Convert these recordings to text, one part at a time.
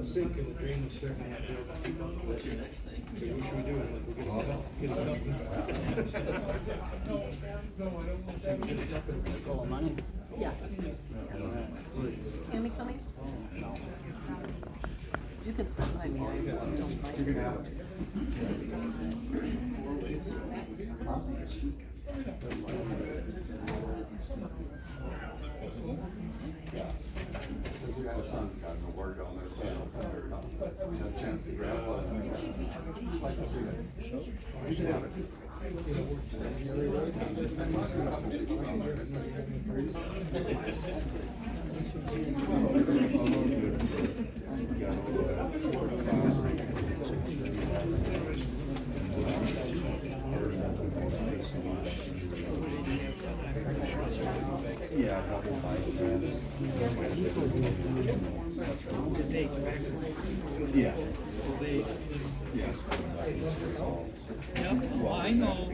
Sink in the drain is certainly not doing it. What's your next thing? What should we do? Full of money? Yeah. Tammy coming? No. You can sit by me. Don't bite. My son got to work on their channel. Had a chance to grab one. You should have it. Yeah, double five. Yeah. Yeah. Well, I know.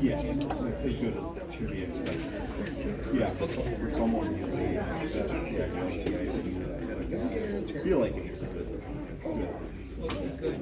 Yeah, it's good to be expected. Yeah, for someone who's I feel like it's good.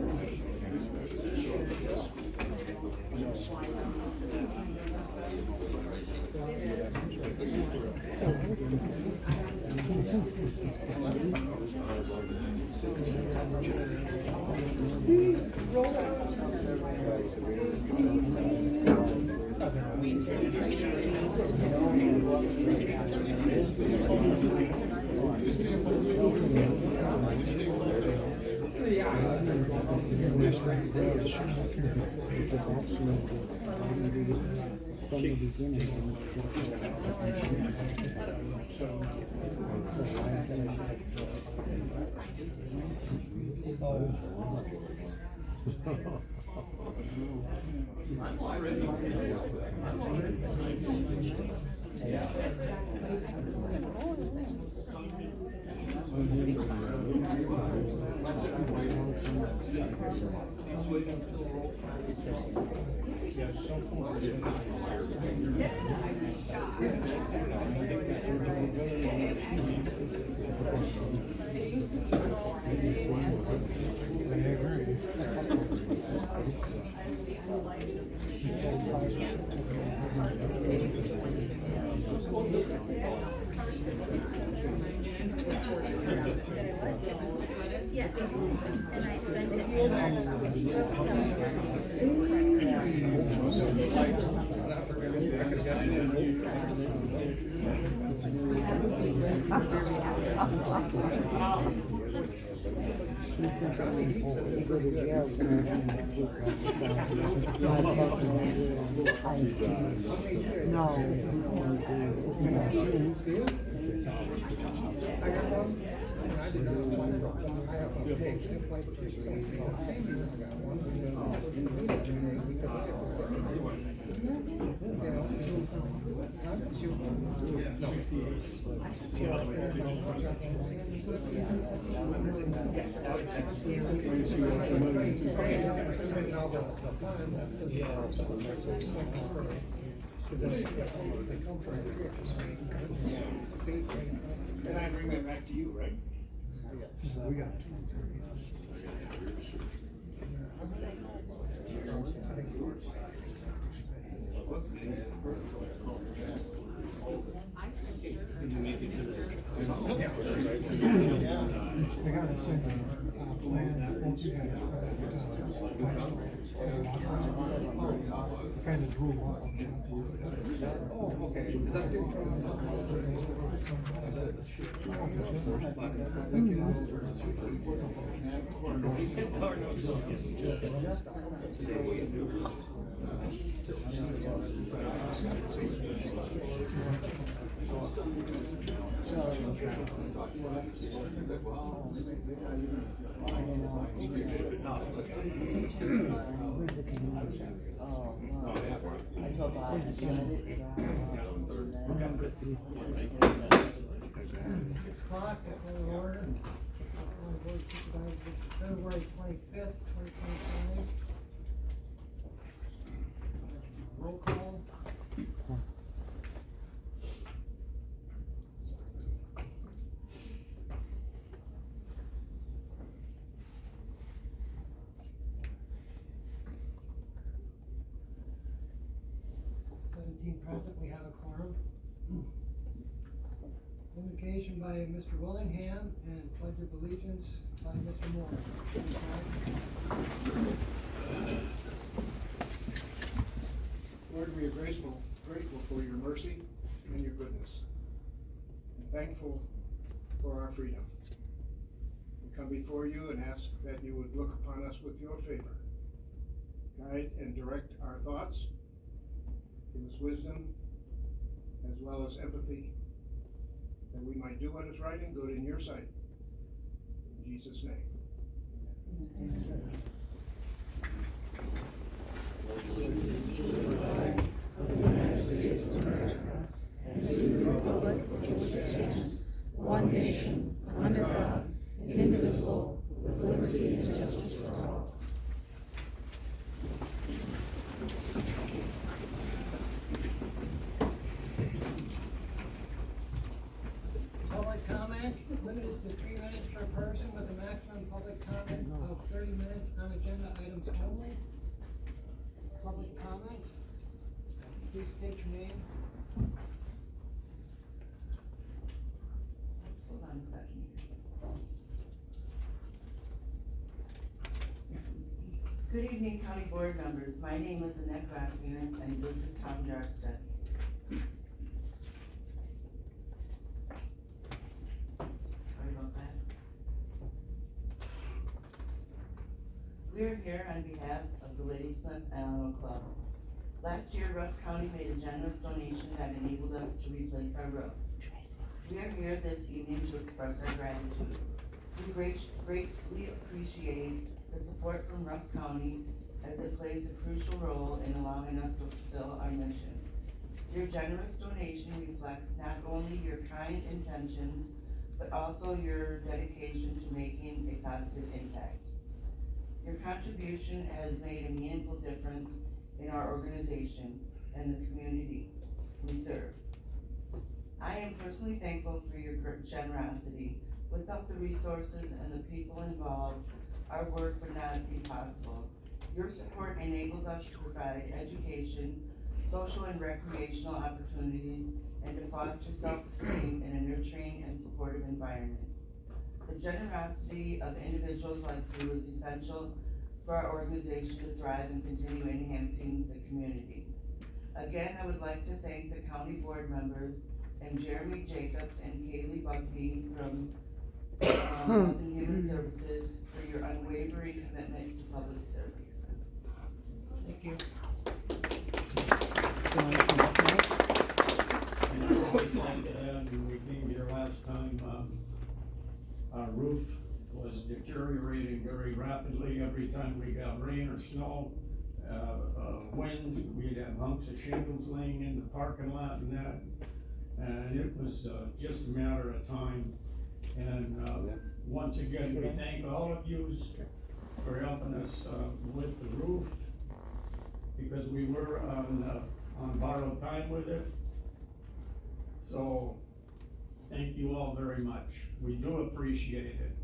Yes, and I sent it to And I bring that back to you, right? We got we got to send plans once you have kind of drew up. Oh, okay. Is that good? 6 o'clock, call to order. Board of Supervisors, February 25th, 2025. Roll call. Present, we have a quorum. Communication by Mr. Willingham and pledge of allegiance by Mr. Moore. Lord, we are grateful for your mercy and your goodness, and thankful for our freedom. We come before you and ask that you would look upon us with your favor, guide and direct our thoughts, give us wisdom as well as empathy, that we might do what is right and good in your sight. In Jesus' name. Amen. One nation, under God, indivisible, with liberty and justice for all. Public comment, limited to 3 minutes per person with a maximum public comment of 30 minutes on agenda items only. Public comment, please state your name. Hold on a second. Good evening, County Board members. My name is Annette Grotzinger, and this is Tom Jarstead. Sorry about that. We are here on behalf of the Ladysmith Animal Club. Last year, Rusk County made a generous donation that enabled us to replace our roof. We are here this evening to express our gratitude. We greatly appreciate the support from Rusk County as it plays a crucial role in allowing us to fulfill our mission. Your generous donation reflects not only your kind intentions, but also your dedication to making a positive impact. Your contribution has made a meaningful difference in our organization and the community we serve. I am personally thankful for your generosity. Without the resources and the people involved, our work would not be possible. Your support enables us to provide education, social and recreational opportunities, and to foster self-esteem in a nurturing and supportive environment. The generosity of individuals like you is essential for our organization to thrive and continue enhancing the community. Again, I would like to thank the county board members and Jeremy Jacobs and Kaylee Buckby from Health and Human Services for your unwavering commitment to public service. Thank you. And I always like to add, when we came here last time, our roof was deteriorating very rapidly. Every time we got rain or snow, wind, we'd have hunks of shingles laying in the parking lot and that. And it was just a matter of time. And once again, we thank all of you for helping us with the roof, because we were on borrowed time with it. So thank you all very much. We do appreciate it.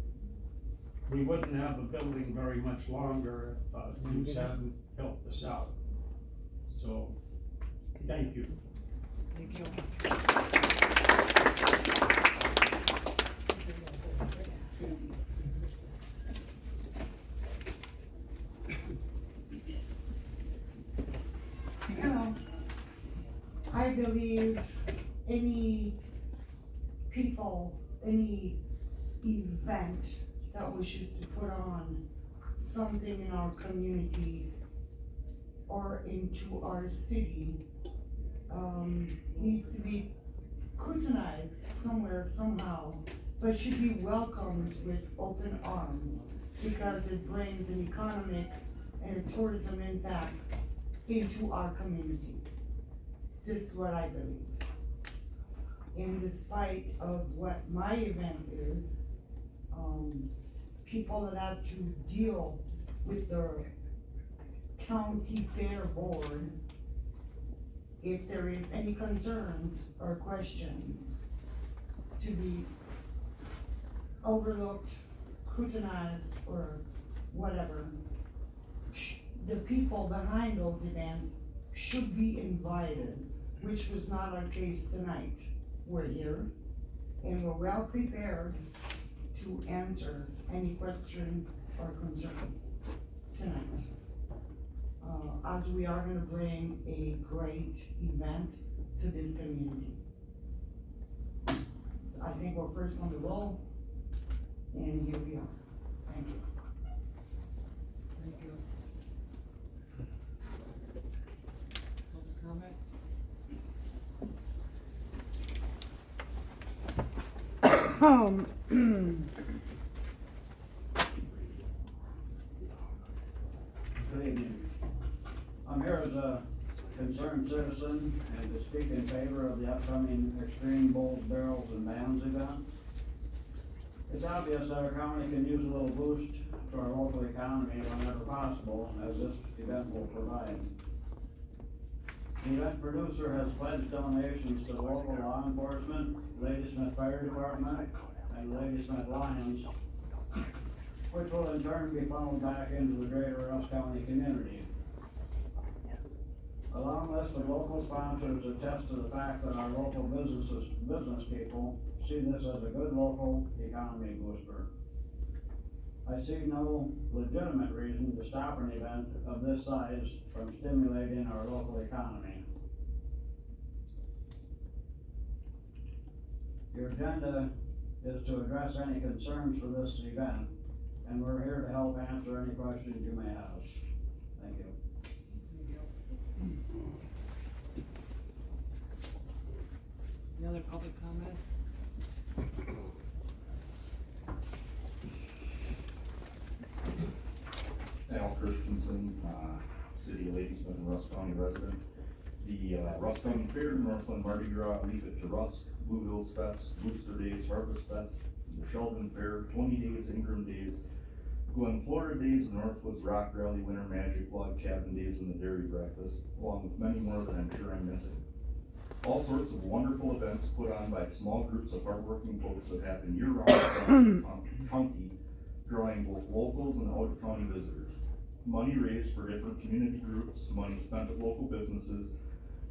We wouldn't have a building very much longer if you hadn't helped us out. So thank you. Thank you. I believe any people any event that wishes to put on something in our community or into our city, needs to be scrutinized somewhere, somehow, but should be welcomed with open arms, because it brings an economic and a tourism impact into our community. This is what I believe. And despite of what my event is, people that have to deal with the county fair board, if there is any concerns or questions, to be overlooked, scrutinized, or whatever, the people behind those events should be invited, which was not our case tonight. We're here, and we're well prepared to answer any questions or concerns tonight. As we are gonna bring a great event to this community. So I think we're first on the roll, and here we are. Thank you. Thank you. Public comments? Good evening. I'm here as a concerned citizen and to speak in favor of the upcoming Extreme Bowls, Barrels, and Bands event. It's obvious that our county can use a little boost to our local economy whenever possible, as this event will provide. The event producer has pledged donations to the local law enforcement, Ladysmith Fire Department, and Ladysmith Lions, which will in turn be funneled back into the greater Rusk County community. A long list of local sponsors attest to the fact that our local business people see this as a good local economy booster. I see no legitimate reason to stop an event of this size from stimulating our local economy. Your agenda is to address any concerns for this event, and we're here to help answer any questions you may have. Thank you. Any other public comment? Al Christensen, City of Ladysmith and Rusk County resident. The Rusk County Fair, Northland Mardi Gras, Leave It to Rusk, Blue Hills Fest, Booster Days, Harvest Fest, the Sheldon Fair, 20 Days, Ingram Days, Glen Florida Days, Northwoods Rock Rally, Winter Magic, Log Cabin Days, and the Dairy Breakfast, along with many more that I'm sure I'm missing. All sorts of wonderful events put on by small groups of hardworking folks that happen year-round across the county, drawing both locals and out-of-county visitors. Money raised for different community groups, money spent at local businesses,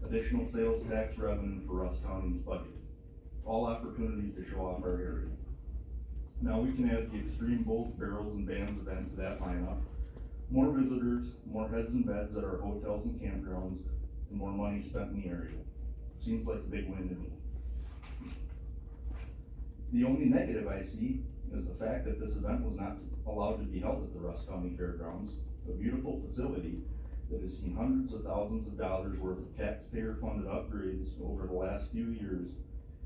additional sales tax revenue for Rusk County's budget. All opportunities to show off our area. Now we can add the Extreme Bowls, Barrels, and Bands event to that lineup. More visitors, more heads and beds at our hotels and campgrounds, and more money spent in the area. Seems like a big win to me. The only negative I see is the fact that this event was not allowed to be held at the Rusk County Fairgrounds, a beautiful facility that has seen hundreds of thousands of dollars worth of taxpayer-funded upgrades over the last few years,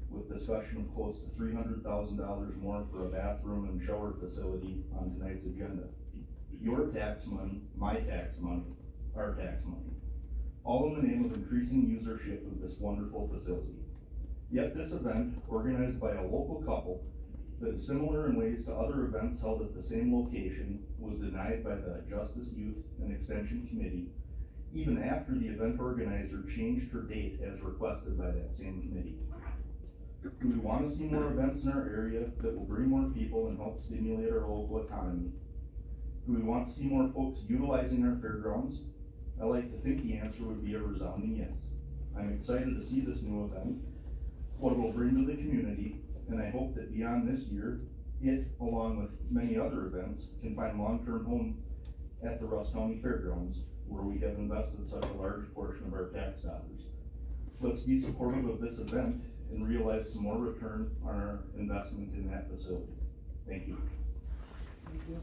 with discussion of close to $300,000 more for a bathroom and shower facility on tonight's agenda. Your tax money, my tax money, our tax money, all in the name of increasing usership of this wonderful facility. Yet this event, organized by a local couple that is similar in ways to other events held at the same location, was denied by the Justice, Youth, and Extension Committee, even after the event organizer changed her date as requested by that same committee. Do we want to see more events in our area that will bring more people and help stimulate our local economy? Do we want to see more folks utilizing our fairgrounds? I like to think the answer would be a resounding yes. I'm excited to see this new event, what it will bring to the community, and I hope that beyond this year, it, along with many other events, can find long-term home at the Rusk County Fairgrounds, where we have invested such a large portion of our tax dollars. Let's be supportive of this event and realize some more return on our investment in that facility. Thank you. Thank you.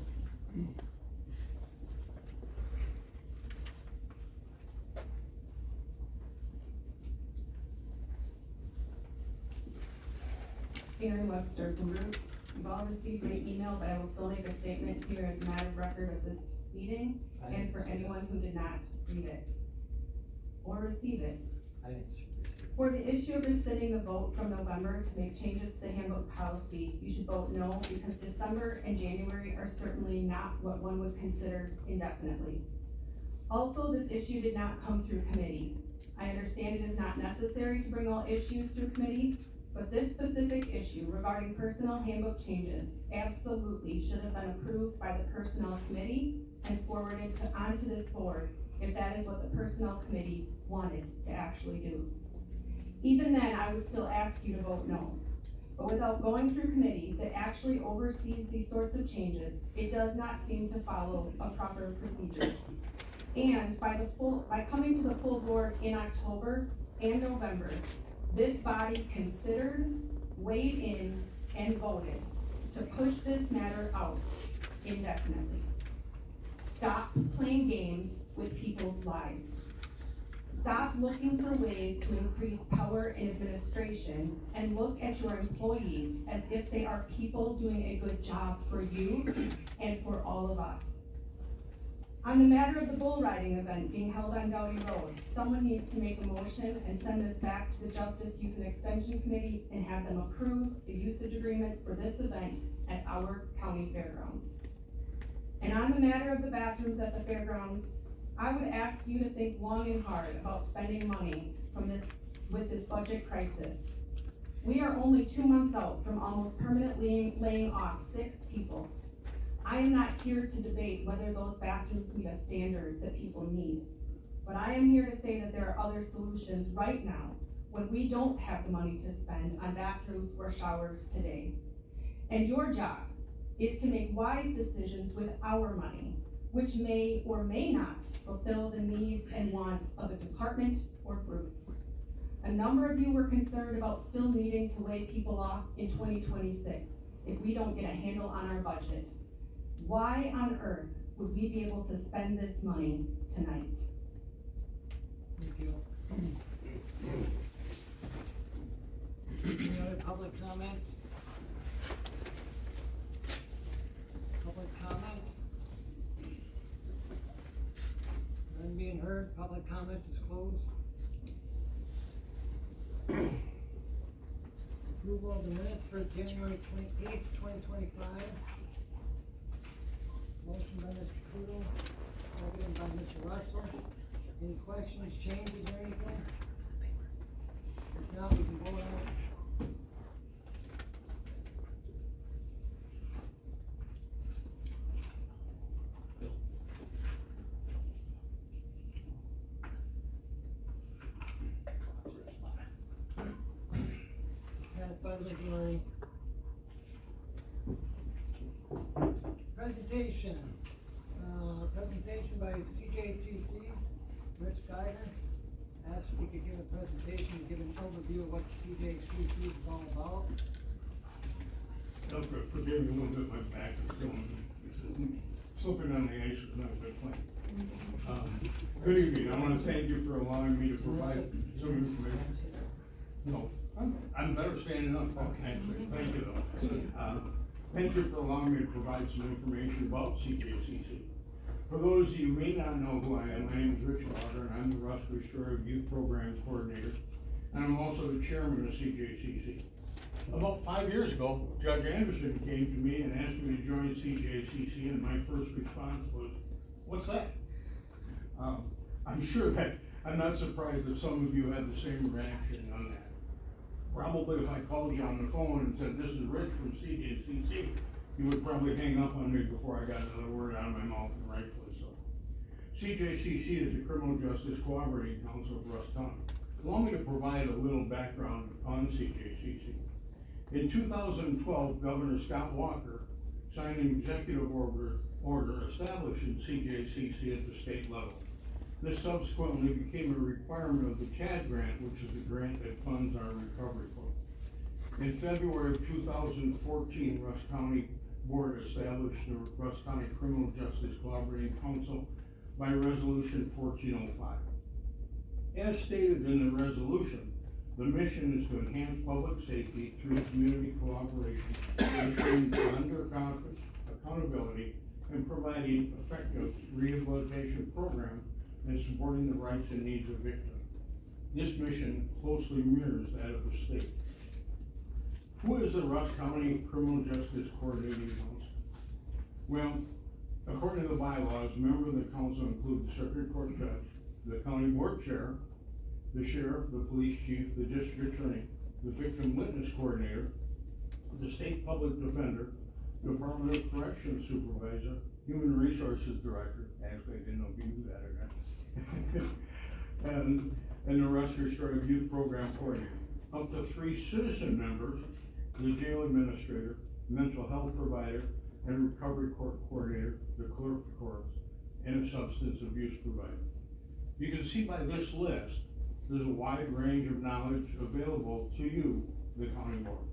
Aaron Webster from Rusk. You've all received my email, but I will still make a statement here as a matter of record of this meeting, and for anyone who did not read it or receive it. I didn't see. For the issue of rescinding the vote from November to make changes to the handbook policy, you should vote no, because December and January are certainly not what one would consider indefinitely. Also, this issue did not come through committee. I understand it is not necessary to bring all issues through committee, but this specific issue regarding personnel handbook changes absolutely should have been approved by the personnel committee and forwarded onto this board if that is what the personnel committee wanted to actually do. Even then, I would still ask you to vote no. But without going through committee that actually oversees these sorts of changes, it does not seem to follow a proper procedure. And by coming to the full board in October and November, this body considered, weighed in, and voted to push this matter out indefinitely. Stop playing games with people's lives. Stop looking for ways to increase power in administration and look at your employees as if they are people doing a good job for you and for all of us. On the matter of the bull riding event being held on Dowdy Road, someone needs to make a motion and send this back to the Justice Youth and Extension Committee and have them approve the usage agreement for this event at our county fairgrounds. And on the matter of the bathrooms at the fairgrounds, I would ask you to think long and hard about spending money with this budget crisis. We are only 2 months out from almost permanently laying off 6 people. I am not here to debate whether those bathrooms meet a standard that people need, but I am here to say that there are other solutions right now when we don't have the money to spend on bathrooms or showers today. And your job is to make wise decisions with our money, which may or may not fulfill the needs and wants of a department or group. A number of you were concerned about still needing to lay people off in 2026 if we don't get a handle on our budget. Why on earth would we be able to spend this money tonight? Thank you. Any other public comment? Public comment? None being heard, public comment is closed. Approval of the minutes for January 28th, 2025. Motion by Mr. Kudo, seconded by Mr. Russell. Any questions, changes, or anything? If not, we can vote on it. Passed by the majority. Presentation by CJCC's Rich Geiger. Asked if he could give a presentation, give an overview of what CJCC is all about. Forgive me a little bit, my back is going, slipping on the ice is not a good thing. Good evening, I wanna thank you for allowing me to provide some information. No, I'm better standing up, actually, thank you though. Thank you for allowing me to provide some information about CJCC. For those of you who may not know who I am, my name is Rich Lauder, and I'm the Rusk Restorative Youth Program Coordinator, and I'm also the chairman of CJCC. About 5 years ago, Judge Anderson came to me and asked me to join CJCC, and my first response was, "What's that?" I'm sure that, I'm not surprised if some of you had the same reaction on that. Probably if I called you on the phone and said, "This is Rich from CJCC," you would probably hang up on me before I got another word out of my mouth, and rightfully so. CJCC is the Criminal Justice Cooperating Council of Rusk County. Allow me to provide a little background on CJCC. In 2012, Governor Scott Walker signed an executive order establishing CJCC at the state level. This subsequently became a requirement of the CAD grant, which is the grant that funds our recovery program. In February of 2014, Rusk County Board established the Rusk County Criminal Justice Collaborating Council by Resolution 1405. As stated in the resolution, the mission is to enhance public safety through community cooperation, ensuring under accountability, and providing effective rehabilitation programs and supporting the rights and needs of victims. This mission closely mirrors that of the state. Who is the Rusk County Criminal Justice Coordinating Council? Well, according to the bylaws, members of the council include the circuit court judge, the county board chair, the sheriff, the police chief, the district attorney, the victim witness coordinator, the state public defender, the Department of Corrections supervisor, human resources director, actually I didn't know if you knew that or not, and the Rusk Restorative Youth Program coordinator. Up to 3 citizen members, the jail administrator, mental health provider, and recovery court coordinator, the clerk of courts, and a substance abuse provider. You can see by this list, there's a wide range of knowledge available to you, the county board.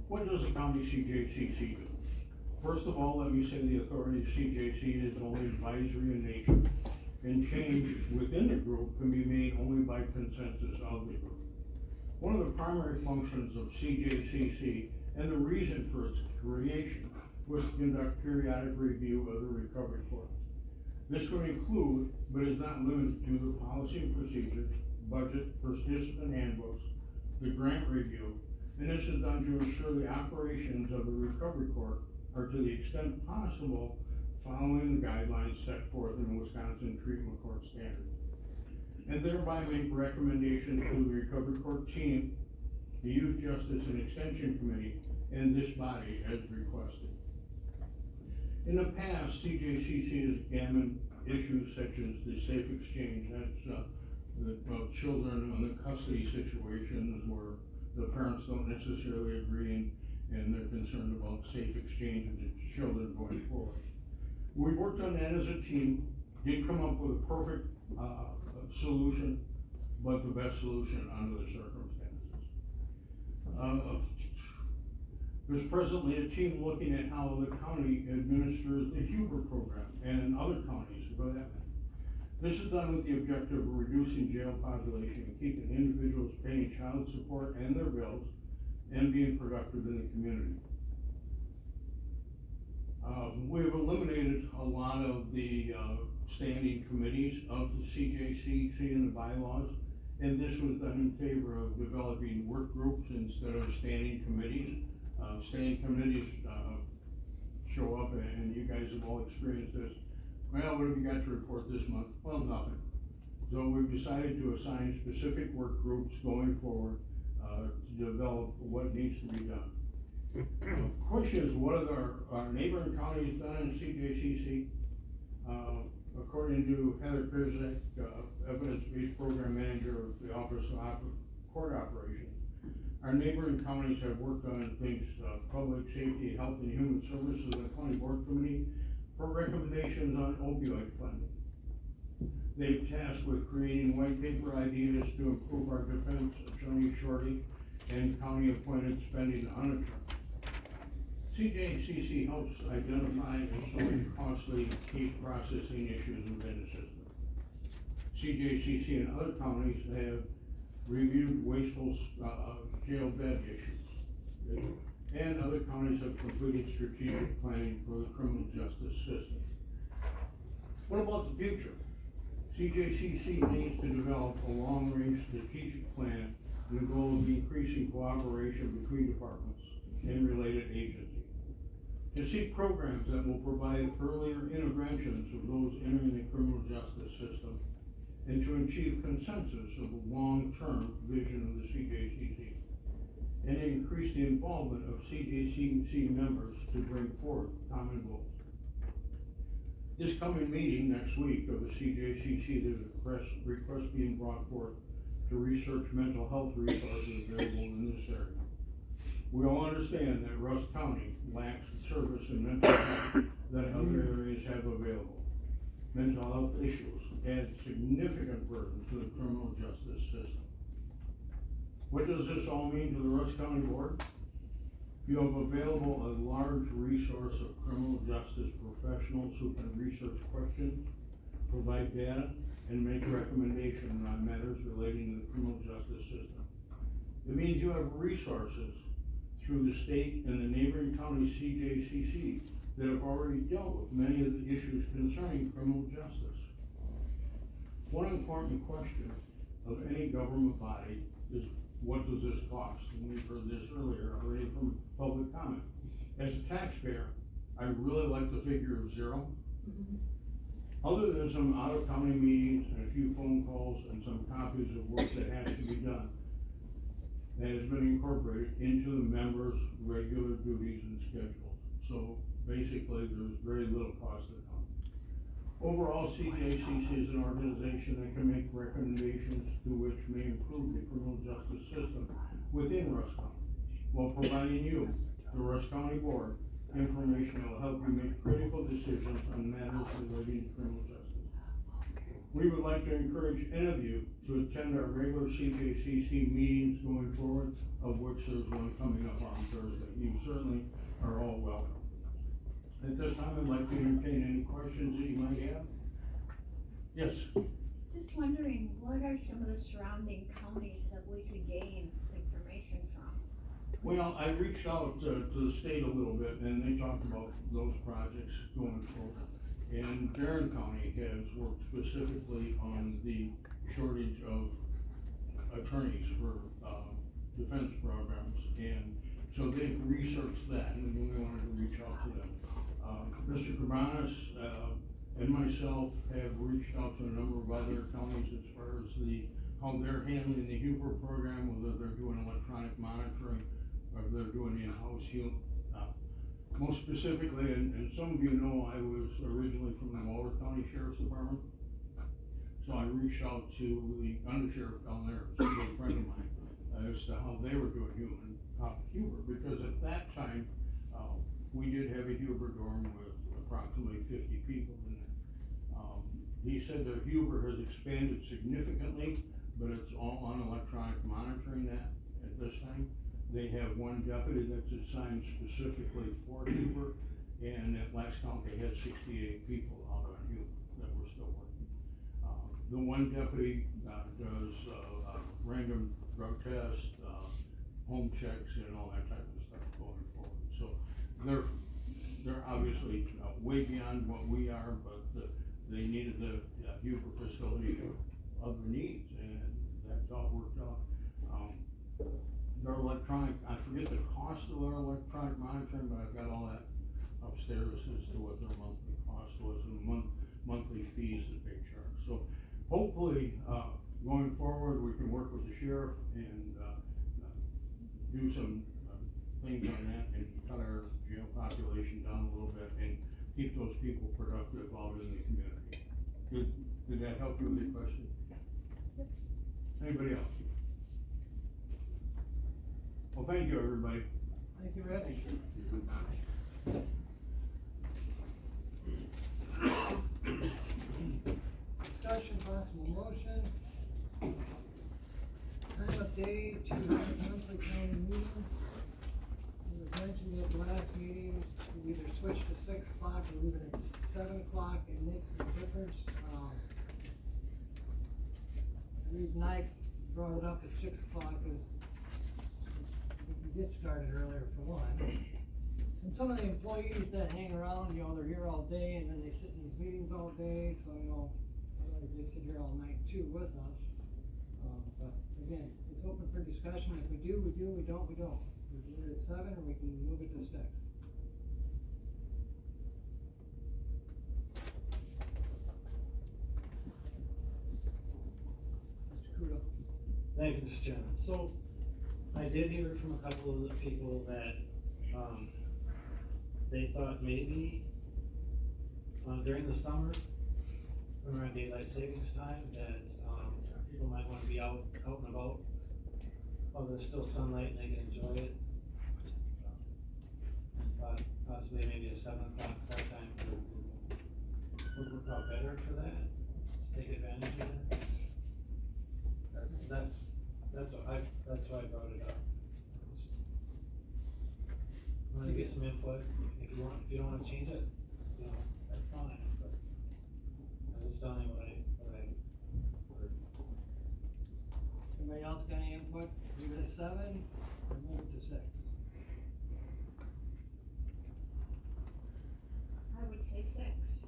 What does the county CJCC do? First of all, let me say the authority of CJC is only advisory in nature, and change within the group can be made only by consensus of the group. One of the primary functions of CJCC and the reason for its creation was to conduct periodic review of the recovery courts. This would include, but is not limited to, the policy and procedures, budget, participant handbooks, the grant review, and this is done to ensure the operations of the recovery court are to the extent possible following the guidelines set forth in the Wisconsin Treatment Court Standards, and thereby make recommendations to the recovery court team, the Youth Justice and Extension Committee, and this body as requested. In the past, CJCC has examined issues such as the safe exchange, that's children in the custody situations where the parents don't necessarily agree and they're concerned about safe exchange of the children going forward. We worked on that as a team, did come up with a perfect solution, but the best solution under the circumstances. There's presently a team looking at how the county administers the Huber program and in other counties for that matter. This is done with the objective of reducing jail population and keeping individuals paying child support and their bills and being productive in the community. We've eliminated a lot of the standing committees of the CJCC in the bylaws, and this was done in favor of developing work groups instead of standing committees. Standing committees show up, and you guys have all experienced this. Well, what have you got to report this month? Well, nothing. So we've decided to assign specific work groups going forward to develop what needs to be done. Question is, what have our neighboring counties done in CJCC? According to Heather Krizek, Evidence-Based Program Manager of the Office of Court Operations, our neighboring counties have worked on things, public safety, health and human services, and the county board committee for recommendations on opioid funding. They've tasked with creating white paper ideas to improve our defense attorney shortage and county appointed spending on attorneys. CJCC helps identify and solve costly case processing issues within the system. CJCC and other counties have reviewed wasteful jail bed issues, and other counties have completed strategic planning for the criminal justice system. What about the future? CJCC needs to develop a long-range strategic plan with the goal of increasing cooperation between departments and related agencies, to seek programs that will provide earlier interventions of those entering the criminal justice system, and to achieve consensus of the long-term vision of the CJCC, and increase the involvement of CJCC members to bring forth common goals. This coming meeting next week of the CJCC, there's a request being brought forth to research mental health resources available in this area. We all understand that Rusk County lacks the service in mental health that other areas have available. Mental health issues add significant burden to the criminal justice system. What does this all mean to the Rusk County Board? You have available a large resource of criminal justice professionals who can research questions, provide data, and make recommendations on matters relating to the criminal justice system. It means you have resources through the state and the neighboring county CJCC that have already dealt with many of the issues concerning criminal justice. One important question of any government body is, what does this cost? And we've heard this earlier already from public comment. As a taxpayer, I really like the figure of zero. Other than some out-of-county meetings and a few phone calls and some copies of work that has to be done, that has been incorporated into the members' regular duties and schedules. So basically, there's very little cost to come. Overall, CJCC is an organization that can make recommendations to which may improve the criminal justice system within Rusk County, while providing you, the Rusk County Board, information that will help you make critical decisions on matters relating to criminal justice. We would like to encourage any of you to attend our regular CJCC meetings going forward, of which there's one coming up on Thursday. You certainly are all welcome. At this time, I'd like to entertain any questions that you might have. Yes? Just wondering, what are some of the surrounding counties that we could gain information from? Well, I reached out to the state a little bit, and they talked about those projects going forward. And Barron County has worked specifically on the shortage of attorneys for defense programs, and so they've researched that, and we wanted to reach out to them. Mr. Cabanas and myself have reached out to a number of other counties as far as how they're handling the Huber program, whether they're doing electronic monitoring or they're doing in-house most specifically, and some of you know, I was originally from the Walworth County Sheriff's Department. So I reached out to the undersheriff down there, who's a good friend of mine, as to how they were doing Huber, because at that time, we did have a Huber dorm with approximately 50 people in it. He said that Huber has expanded significantly, but it's all on electronic monitoring that at this time. They have one deputy that's assigned specifically for Huber, and at last count, they had 68 people out on Huber that were still working. The one deputy does random drug tests, home checks, and all that type of stuff going forward. So they're obviously way beyond what we are, but they needed the Huber facility for other needs, and that's all worked out. Their electronic, I forget the cost of their electronic monitoring, but I've got all that upstairs as to what their monthly cost was and monthly fees that they charge. So hopefully, going forward, we can work with the sheriff and do some things on that and cut our jail population down a little bit and keep those people productive out in the community. Did that help you with your question? Anybody else? Well, thank you, everybody. Thank you, Reggie. Discussion, possible motion. Time of day to have a monthly county meeting. It was mentioned at the last meeting, we either switch to 6 o'clock or leave it at 7 o'clock, it makes no difference. The reason I brought it up at 6 o'clock is we get started earlier for one. And some of the employees that hang around, they're here all day and then they sit in these meetings all day, so otherwise they sit here all night too with us. But again, it's open for discussion. If we do, we do. We don't, we don't. We can do it at 7 or we can move it to 6. Mr. Kudo. Thank you, Mr. Chairman. So, I did hear from a couple of the people that, they thought maybe, during the summer, when we're on daylight savings time, that, people might wanna be out and about, while there's still sunlight and they can enjoy it. And thought possibly maybe a 7 o'clock start time would work out better for that, to take advantage of that. That's that's why I brought it up. Just wanted to get some input, if you don't wanna change it, you know, that's fine, but I'm just telling you what I heard. Anybody else got any input? Leave it at 7 or move it to 6? I would say 6,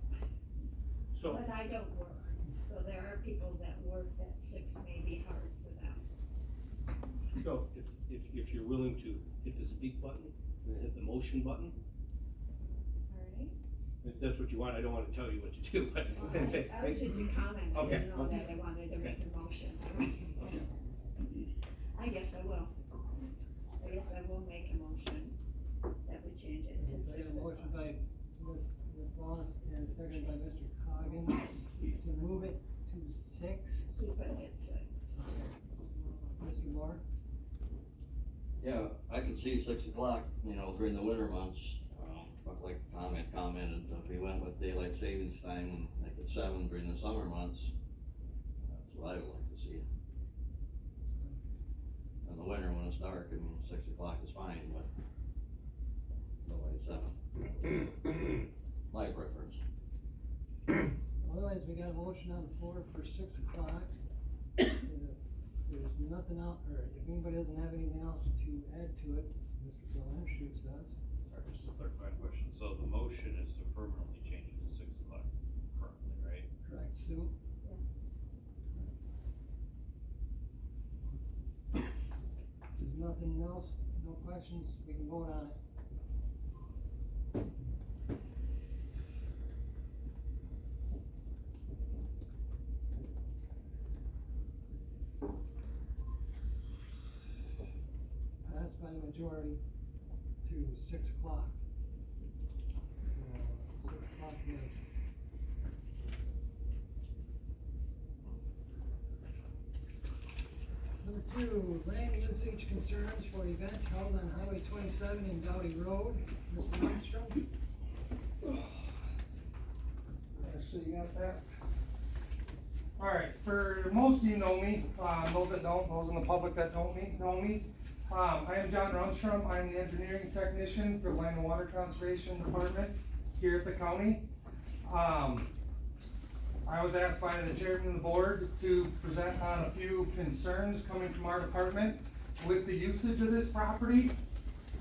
So, but I don't work, so there are people that work that 6 may be hard for them. so if you're willing to hit the speak button and hit the motion button, Alright? if that's what you want, I don't wanna tell you what to do, but then say. I was just a comment, I Okay, didn't know okay. that I wanted to make a motion. I guess I will. I guess I will make a motion that we change it to So I 6 got a motion by Ms. Wallace and seconded by Mr. Coggin to move it to 6. Keep it at 6. Mr. Moore? Yeah, I could see 6 o'clock, you know, during the winter months, but like commented, if we went with daylight savings time, like at 7 during the summer months, that's what I would like to see. In the winter when it's dark, I mean, 6 o'clock is fine, but no way at 7. My preference. Otherwise, we got a motion on the floor for 6 o'clock. If there's nothing else, or if anybody doesn't have anything else to add to it, Mr. Phil Anschutz does. Sorry, just a clarifying question. So the motion is to permanently change it to 6 o'clock currently, right? Correct, Sue? There's nothing else, no questions, we can vote on it. Passed by the majority to 6 o'clock. So, 6 o'clock it is. Number 2, land usage concerns for event held on Highway 27 in Dowdy Road. Mr. Armstrong? So you got that? Alright, for most of you know me, those that don't, those in the public that don't know me. I am John Runstrom. I'm the engineering technician for Land and Water Conservation Department here at the county. I was asked by the chairman of the board to present on a few concerns coming from our department with the usage of this property.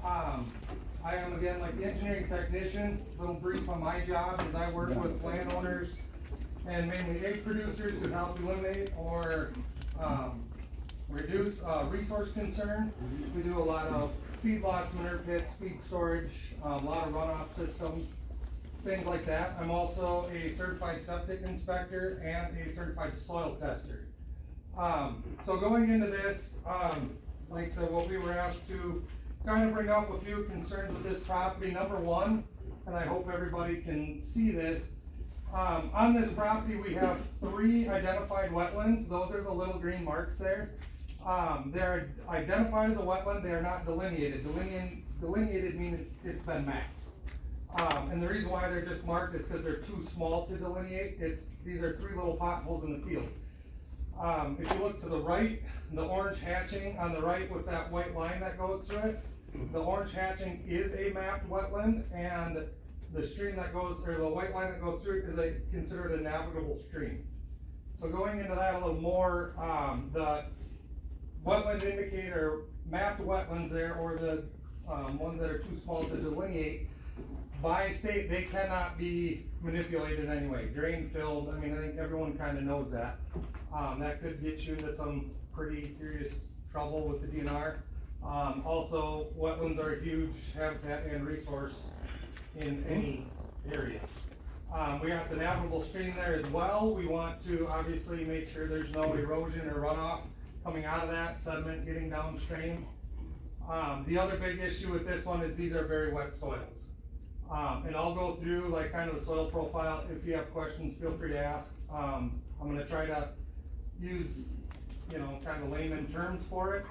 I am again like the engineering technician, a little brief on my job is I work with landowners and mainly egg producers to help eliminate or reduce resource concern. We do a lot of feedlots, manure pits, feed storage, a lot of runoff systems, things like that. I'm also a certified septic inspector and a certified soil tester. So going into this, like I said, what we were asked to kind of bring up a few concerns with this property. Number 1, and I hope everybody can see this, on this property we have 3 identified wetlands. Those are the little green marks there. They're identified as a wetland, they are not delineated. Delineated means it's been mapped. And the reason why they're just marked is because they're too small to delineate. These are 3 little potholes in the field. If you look to the right, the orange hatching on the right with that white line that goes through it, the orange hatching is a mapped wetland, and the stream that goes, or the white line that goes through it is considered a navigable stream. So going into that a little more, the wetland indicator, mapped wetlands there, or the ones that are too small to delineate, by state, they cannot be manipulated anyway, drain filled. I mean, I think everyone kind of knows that. That could get you into some pretty serious trouble with the DNR. Also, wetlands are a huge habitat and resource in any area. We got the navigable stream there as well. We want to obviously make sure there's no erosion or runoff coming out of that, sediment getting downstream. The other big issue with this one is these are very wet soils. And I'll go through like kind of the soil profile. If you have questions, feel free to ask. I'm gonna try to use, you know, kind of layman terms for it.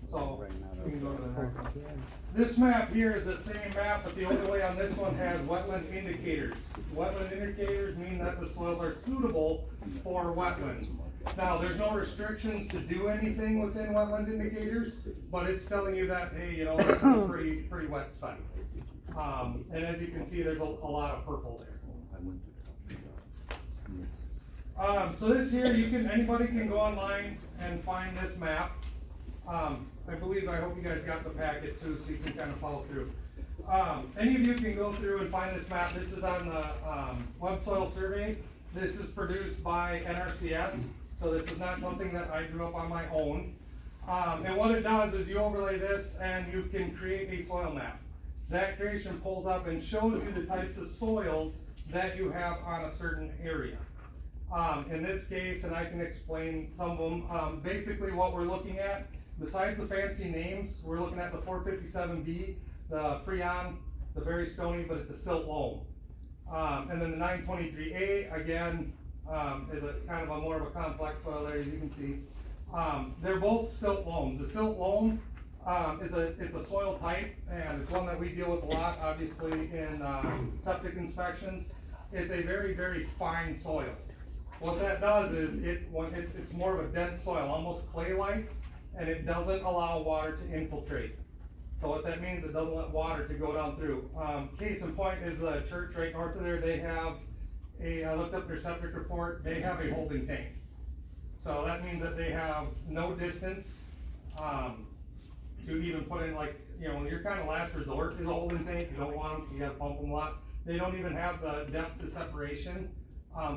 So we can go to the next one. This map here is the same map, but the overlay on this one has wetland indicators. Wetland indicators mean that the soils are suitable for wetlands. Now, there's no restrictions to do anything within wetland indicators, but it's telling you that, hey, you know, this is a pretty wet site. And as you can see, there's a lot of purple there. So this here, anybody can go online and find this map. I hope you guys got the packet too, so you can kind of follow through. Any of you can go through and find this map. This is on the Web Soil Survey. This is produced by NRCS, so this is not something that I drew up on my own. And what it does is you overlay this and you can create a soil map. That creation pulls up and shows you the types of soils that you have on a certain area. In this case, and I can explain some of them, basically what we're looking at, besides the fancy names, we're looking at the 457B, the Freon, the very stony, but it's a silt loam. And then the 923A, again, is a kind of a more of a complex soil there, as you can see. They're both silt loams. The silt loam it's a soil type, and it's one that we deal with a lot, obviously, in septic inspections. It's a very, very fine soil. What that does is it's more of a dense soil, almost clay-like, and it doesn't allow water to infiltrate. So what that means, it doesn't let water to go down through. Case in point is the church right north of there. They have I looked up their septic report, they have a holding tank. So that means that they have no distance to even put in, like, you know, your kind of last resort is a holding tank. You don't want them, you gotta pump them a lot. They don't even have the depth of separation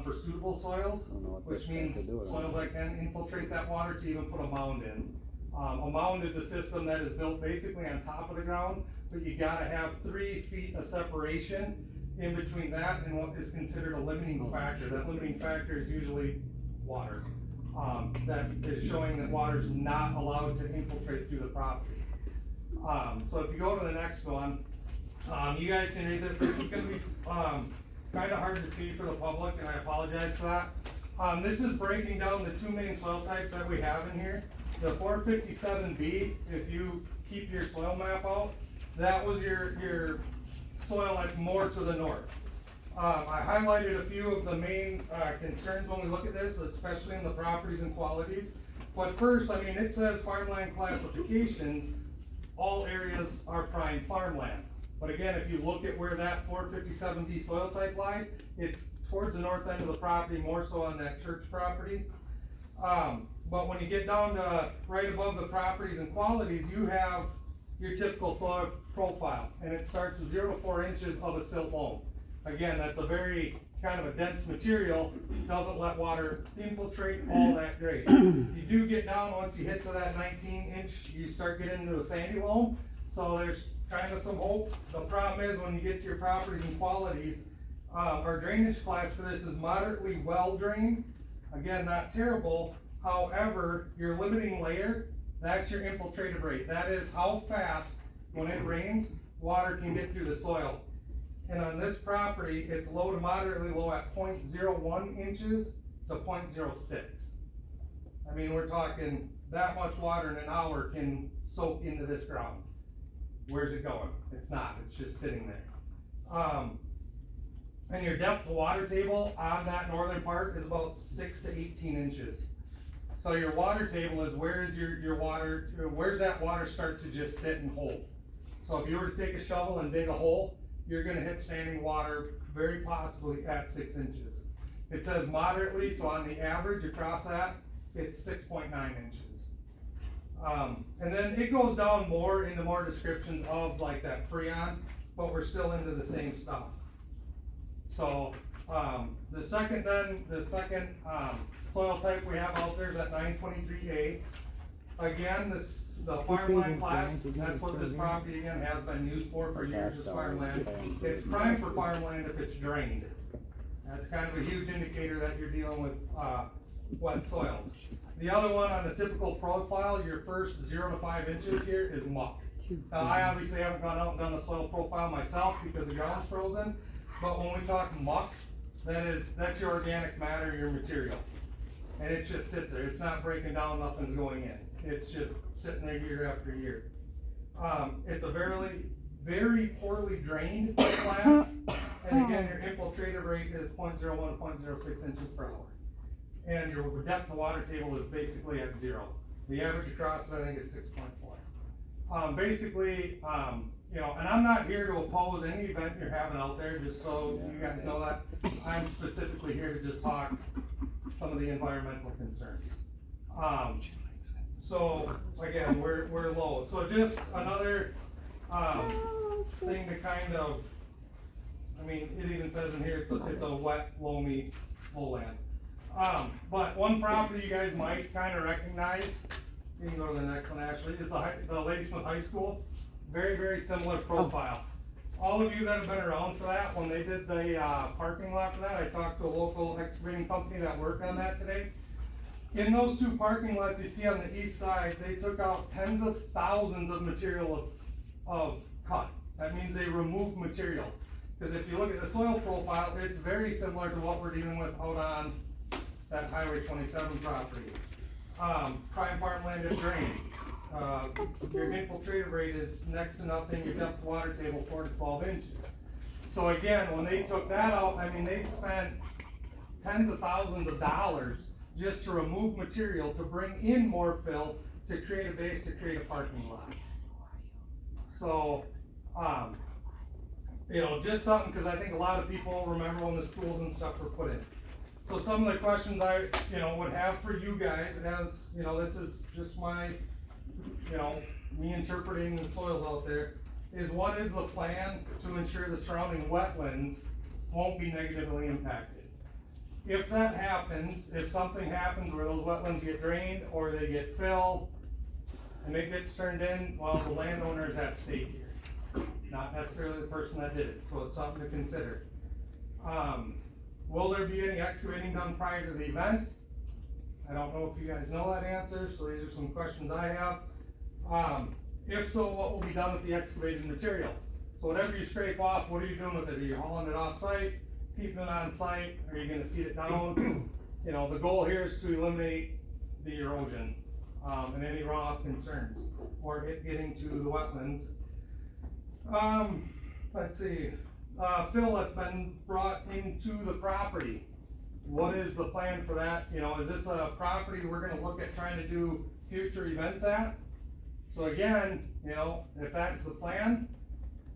for suitable soils, which means soils that can infiltrate that water to even put a mound in. A mound is a system that is built basically on top of the ground, but you gotta have 3 feet of separation in between that and what is considered a limiting factor. That limiting factor is usually water. That is showing that water is not allowed to infiltrate through the property. So if you go to the next one, you guys can read this. This is gonna be kind of hard to see for the public, and I apologize for that. This is breaking down the 2 main soil types that we have in here. The 457B, if you keep your soil map out, that was your soil that's more to the north. I highlighted a few of the main concerns when we look at this, especially in the properties and qualities. But first, I mean, it says farmland classifications, all areas are prime farmland. But again, if you look at where that 457B soil type lies, it's towards the north end of the property, more so on that church property. But when you get down to right above the properties and qualities, you have your typical soil profile, and it starts with 0 to 4 inches of a silt loam. Again, that's a very kind of a dense material, doesn't let water infiltrate all that great. You do get down, once you hit to that 19-inch, you start getting into a sandy loam, so there's kind of some hope. The problem is when you get to your properties and qualities, our drainage class for this is moderately well drained. Again, not terrible. However, your limiting layer, that's your infiltrative rate. That is how fast, when it rains, water can get through the soil. And on this property, it's low to moderately low at 0.01 inches to 0.06. I mean, we're talking that much water in an hour can soak into this ground. Where's it going? It's not, it's just sitting there. And your depth of water table on that northern part is about 6 to 18 inches. So your water table is where's your water, where's that water start to just sit and hold. So if you were to take a shovel and dig a hole, you're gonna hit standing water very possibly at 6 inches. It says moderately, so on the average across that, it's 6.9 inches. And then it goes down more into more descriptions of like that Freon, but we're still into the same stuff. So the second soil type we have out there is that 923A. Again, the farmland class, that's what this property again has been used for years as farmland. It's prime for farmland if it's drained. That's kind of a huge indicator that you're dealing with wet soils. The other one on the typical profile, your first 0 to 5 inches here is muck. Now, I obviously haven't gone out and done a soil profile myself because the ground's frozen, but when we talk muck, that's your organic matter, your material. And it just sits there. It's not breaking down, nothing's going in. It's just sitting there year after year. It's a very, very poorly drained class. And again, your infiltrative rate is 0.01 to 0.06 inches per hour. and your depth of water table is basically at 0. The average across it, I think, is 6.4. Basically, you know, and I'm not here to oppose any event you're having out there, just so you guys know that. I'm specifically here to just talk some of the environmental concerns. So again, we're low. So just another thing to kind of, I mean, it even says in here, it's a wet, loamy lowland. But one property you guys might kind of recognize, you can go to the next one actually, is the Ladysmith High School. Very, very similar profile. All of you that have been around for that, when they did the parking lot for that, I talked to a local excavating company that worked on that today. In those 2 parking lots you see on the east side, they took out tens of thousands of material of cut. That means they removed material. Because if you look at the soil profile, it's very similar to what we're dealing with out on that Highway 27 property. Prime farmland is drained. Your infiltrative rate is next to nothing, your depth of water table 4 to 12 inches. So again, when they took that out, I mean, they spent tens of thousands of dollars just to remove material, to bring in more fill, to create a base, to create a parking lot. So, you know, just something, because I think a lot of people remember when the schools and stuff were put in. So some of the questions I, you know, would have for you guys, as, you know, this is just my, you know, me interpreting the soils out there, is what is the plan to ensure the surrounding wetlands won't be negatively impacted? If that happens, if something happens where those wetlands get drained or they get filled and it gets turned in, well, the landowner is at stake here, not necessarily the person that did it, so it's something to consider. Will there be any excavating done prior to the event? I don't know if you guys know that answer, so these are some questions I have. If so, what will be done with the excavated material? So whatever you scrape off, what are you doing with it? Are you hauling it off site, keeping it on site? Are you gonna seed it down? You know, the goal here is to eliminate the erosion, and any runoff concerns, or it getting to the wetlands. Let's see, fill that's been brought into the property. What is the plan for that? You know, is this a property we're gonna look at trying to do future events at? So again, you know, if that's the plan,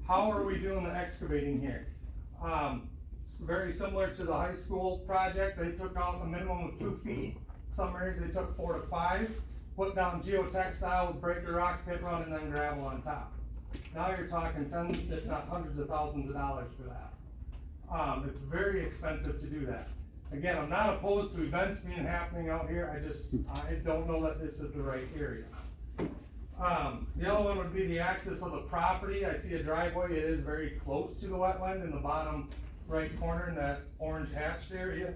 how are we doing the excavating here? Very similar to the high school project, they took out a minimum of 2 feet. Some areas they took 4 to 5, put down geotextile with breaker rock pit run and then gravel on top. Now you're talking tens, if not hundreds of thousands of dollars for that. It's very expensive to do that. Again, I'm not opposed to events being happening out here, I don't know that this is the right area. The other one would be the access of the property. I see a driveway, it is very close to the wetland in the bottom right corner in that orange hatched area.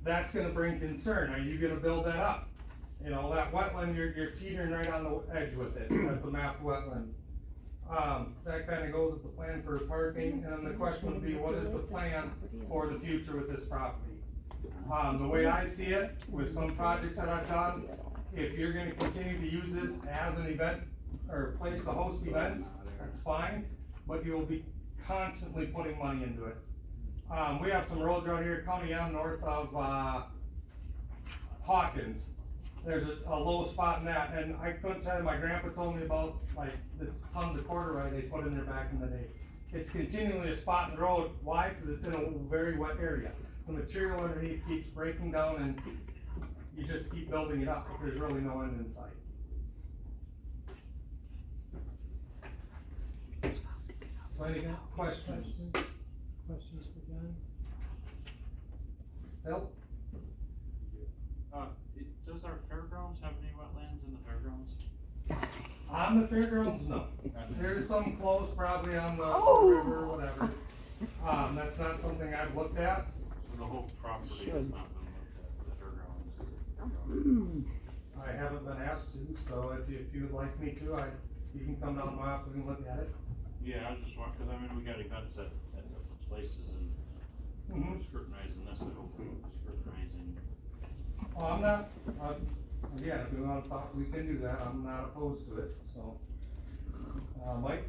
That's gonna bring concern. Are you gonna build that up? You know, that wetland, you're teetering right on the edge with it. That's a mapped wetland. That kinda goes with the plan for parking, and then the question would be, what is the plan for the future with this property? The way I see it, with some projects that I've done, if you're gonna continue to use this as an event, or place to host events, that's fine, but you will be constantly putting money into it. We have some roads around here, County M, north of, Hawkins. There's a low spot in that, and I couldn't tell you, my grandpa told me about, like, the tons of corduroy they put in there back in the day. It's continually a spot in the road. Why? Because it's in a very wet area. The material underneath keeps breaking down and you just keep building it up, but there's really no end in sight. So any questions? Questions for John? Bill? Does our fairgrounds have any wetlands in the fairgrounds? On the fairgrounds, no. There's some close probably on the river or whatever. That's not something I've looked at. So the whole property has not been looked at, the fairgrounds? I haven't been asked to, so if you would like me to, you can come down to my office and look at it. Yeah, I was just wondering, cause I mean, we got events at different places and we're scrutinizing this, I hope we're scrutinizing. Well, I'm not, again, if we wanna talk, we can do that, I'm not opposed to it, so. Mike?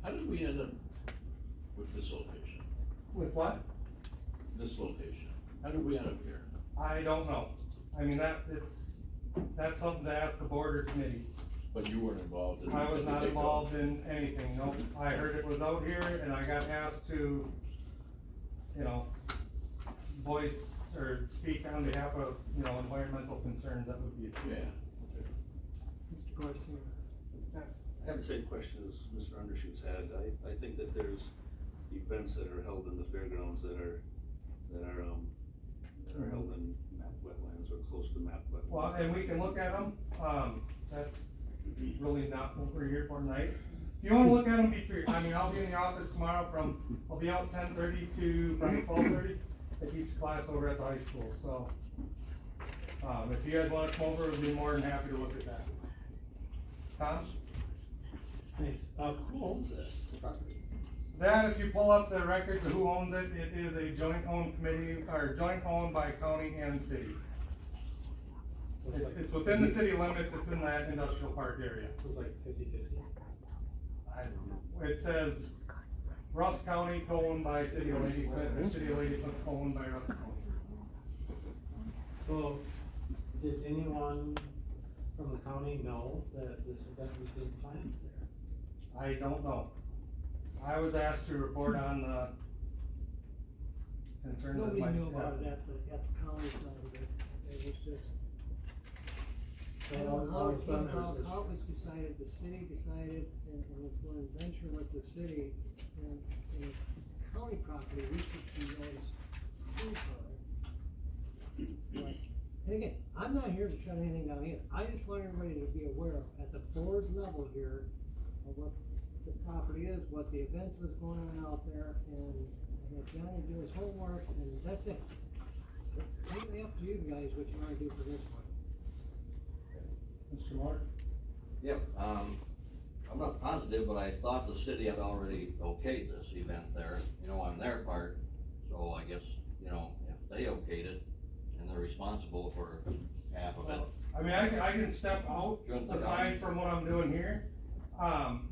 How did we end up with this location? With what? This location? How did we end up here? I don't know. I mean, that's something to ask the board or committee. But you weren't involved in. I was not involved in anything, no. I heard it was out here and I got asked to, you know, voice or speak on behalf of, you know, environmental concerns, that would be it. Yeah. Mr. Garcia. I have the same question as Mr. Undershoot's had. I think that there's events that are held in the fairgrounds that are held in map wetlands or close to map wetlands. Well, and we can look at them, that's really not what we're here for tonight. If you wanna look at them, be free, I mean, I'll be in the office tomorrow I'll be out 10:30 to probably 12:30. I teach class over at the high school, so, if you guys wanna come over, we'd be more than happy to look at that. Tom? Thanks. Who owns this property? That, if you pull up the records of who owns it, it is a joint owned committee, or joint owned by county and city. It's within the city limits, it's in that industrial park area. It was like 50-50. I don't know. It says Rusk County owned by City of Ladysmith, and City of Ladysmith owned by Rusk County. So, did anyone from the county know that this event was being planned there? I don't know. I was asked to report on the concerns that Nobody might knew about happen. it at the county level, it was just. I So, don't know all of a sudden, how there was it was decided, the city decided, and was going to venture with the city, and county property, we should be noticed too far. But, and again, I'm not here to shut anything down either, I just want everybody to be aware of, at the board level here, of what the property is, what the event was going on out there, and if Johnny do his homework, and that's it. It's completely up to you guys what you wanna do for this one. Mr. Moore? Yep, I'm not positive, but I thought the city had already okayed this event there, you know, on their part. So I guess, you know, if they okayed it, and they're responsible for half of it. I mean, I can step out, Shouldn't the aside county- from what I'm doing here.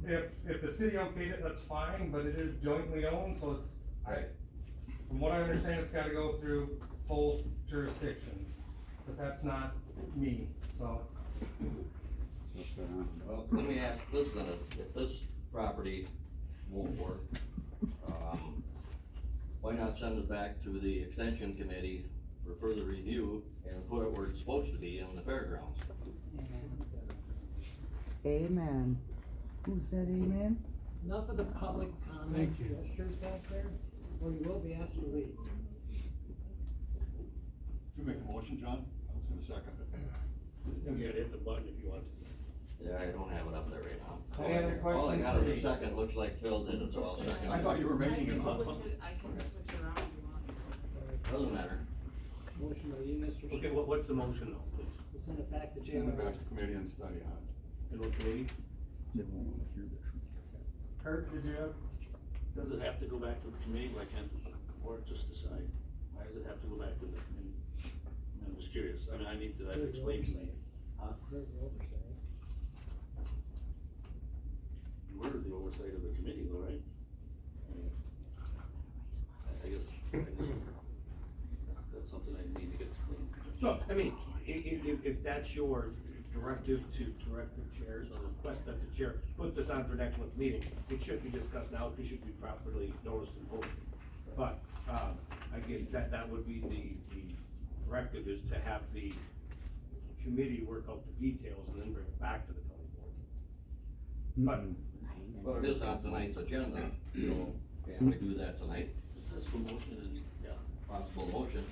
If the city okayed it, that's fine, but it is jointly owned, so it's, Right. from what I understand, it's gotta go through both jurisdictions. But that's not me, so. Well, let me ask this then, if this property won't work, why not send it back to the extension committee for further review and put it where it's supposed to be in the fairgrounds? Amen. Who said amen? Enough of the public comment. Thank you. Yester's back there, or you will be asked to leave. Did you make a motion, John? I was gonna second it. You gotta hit the button if you want to. Yeah, I don't have it up there right now. Any other All I questions got for is a me? second, looks like Phil did it, so I'll second. I thought you were making it up. I can switch around if you want. Doesn't matter. Motion by you, Mr. Okay, what's the motion though, please? We'll send it back to Jim. Send it back to committee and study on it. In what committee? They won't wanna hear the truth. Kurt, did you have? Does it have to go back to the committee? Why can't the board just decide? Why does it have to go back to the committee? I'm just curious. I mean, I need to have it explained to me. Huh? There's the oversight. We're the oversight of the committee though, right? I mean, I guess that's something I need to get explained. So, I mean, if that's your directive to direct the chairs or request that the chair put this on for next month's meeting, it should be discussed now, it should be properly noticed and posted. But, I guess that would be the directive is to have the committee work out the details and then bring it back to the county board. But it is on tonight's agenda, so can we do that tonight? That's for motion and, yeah. Possible motion.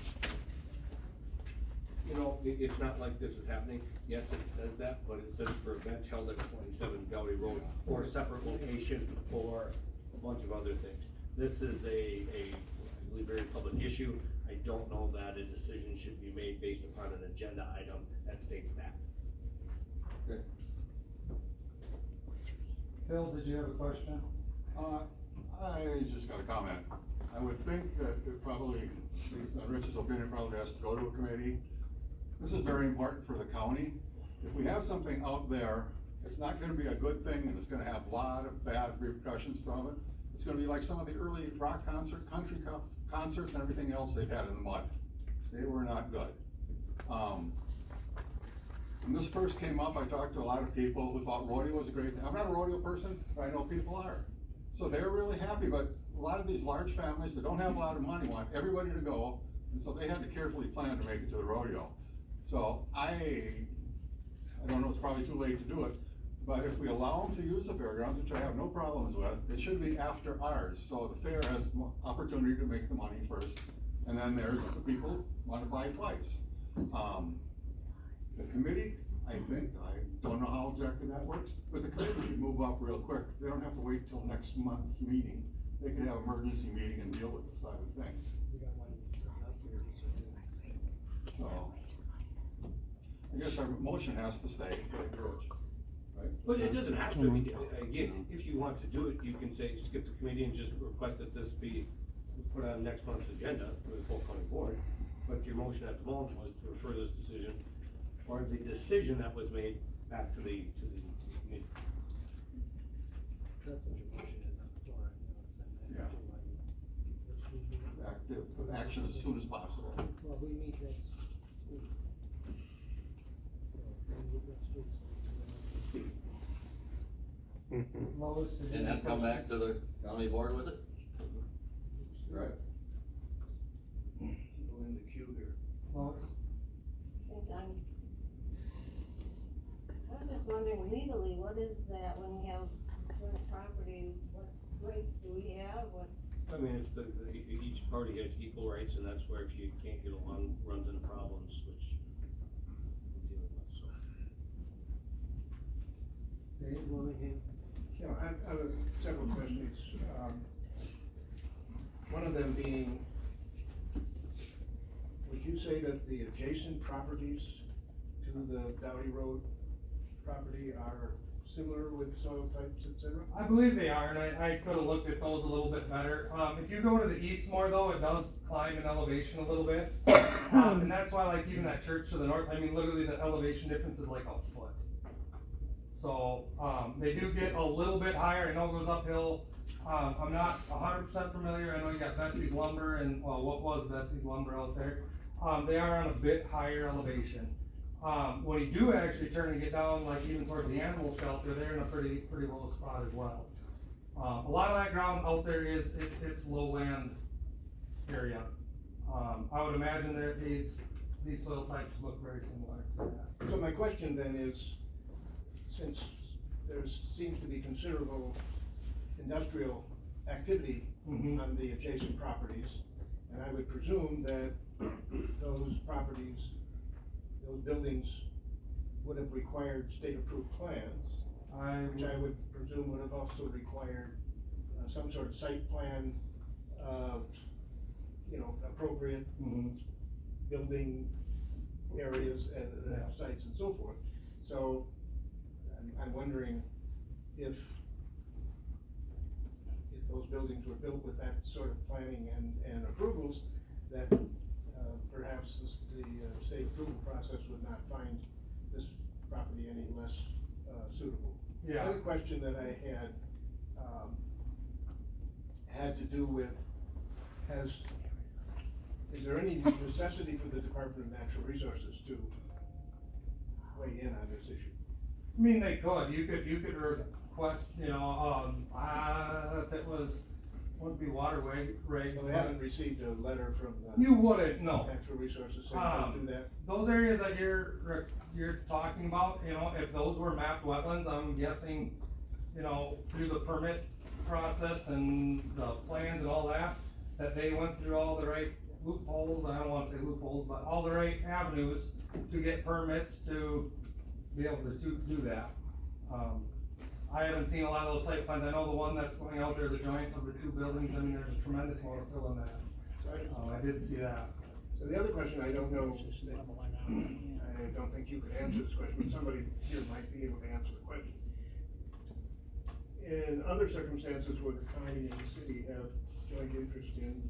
You know, it's not like this is happening, yes, it says that, but it says for event held at 27 Valley Road, or a separate location, or a bunch of other things. This is I believe, very public issue. I don't know that a decision should be made based upon an agenda item that states that. Good. Phil, did you have a question? I just got a comment. I would think that it probably, based on Rich's opinion, probably has to go to a committee. This is very important for the county. If we have something out there, it's not gonna be a good thing, and it's gonna have a lot of bad repercussions from it. It's gonna be like some of the early rock concerts and everything else they've had in the mud. They were not good. When this first came up, I talked to a lot of people who thought rodeo was a great thing. I'm not a rodeo person, but I know people are. So they're really happy, but a lot of these large families that don't have a lot of money want everybody to go, and so they had to carefully plan to make it to the rodeo. So I don't know, it's probably too late to do it, but if we allow them to use the fairgrounds, which I have no problems with, it should be after ours, so the fair has opportunity to make the money first, and then there's if the people want to buy twice. The committee, I don't know how exactly that works, but the committee can move up real quick. They don't have to wait till next month's meeting. They could have emergency meeting and deal with this, I would think. So, I guess our motion has to stay, right? But it doesn't have to be, again, if you want to do it, you can say, skip the committee and just request that this be put on next month's agenda for the full county board. But your motion at the moment was to refer this decision, or the decision that was made back to the committee. That's what your motion is on the floor, you know, Yeah. Active, with action as soon as possible. Well, we meet next week. Lowest. And then come back to the county board with it? Right. People in the queue here. Lowest. I was just wondering legally, what is that when we have joint property, what rights do we have, what? I mean, it's each party has equal rights, and that's where if you can't get along, runs into problems, which we're dealing with, so. You know, I have several questions. One of them being, would you say that the adjacent properties to the Dowdy Road property are similar with soil types, et cetera? I believe they are, and I could have looked at those a little bit better. If you go to the east more though, it does climb in elevation a little bit. And that's why like even that church to the north, I mean, literally the elevation difference is like a foot. So, they do get a little bit higher. I know it goes uphill. I'm not 100% familiar. I know you got Bessie's Lumber and, well, what was Bessie's Lumber out there. They are on a bit higher elevation. When you do actually turn and get down, like even towards the animal shelter, they're in a pretty low spot as well. A lot of that ground out there it's lowland area. I would imagine that these soil types look very similar to that. So my question then is, since there seems to be considerable industrial activity on the adjacent properties, and I would presume that those properties, those buildings would have required state-approved plans, which I would presume would have also required some sort of site plan, you know, appropriate building areas and sites and so forth. So I'm wondering if those buildings were built with that sort of planning and approvals, that perhaps the state approval process would not find this property any less suitable. Yeah. Another question that I had to do with, is there any necessity for the Department of Natural Resources to weigh in on this issue? I mean, they could. You could request, you know, if it was, wouldn't be waterway regs. Well, they haven't received a letter from the. You wouldn't, no. Natural Resources saying don't do that. Those areas that you're talking about, you know, if those were mapped wetlands, I'm guessing, you know, through the permit process and the plans and all that, that they went through all the right loopholes, I don't wanna say loopholes, but all the right avenues to get permits to be able to do that. I haven't seen a lot of those site plans. I know the one that's going out there, the joint of the two buildings, I mean, there's a tremendous amount of fill in that. I did see that. So the other question, I don't know, I don't think you could answer this question, but somebody here might be able to answer the question. In other circumstances where the county and the city have joint interest in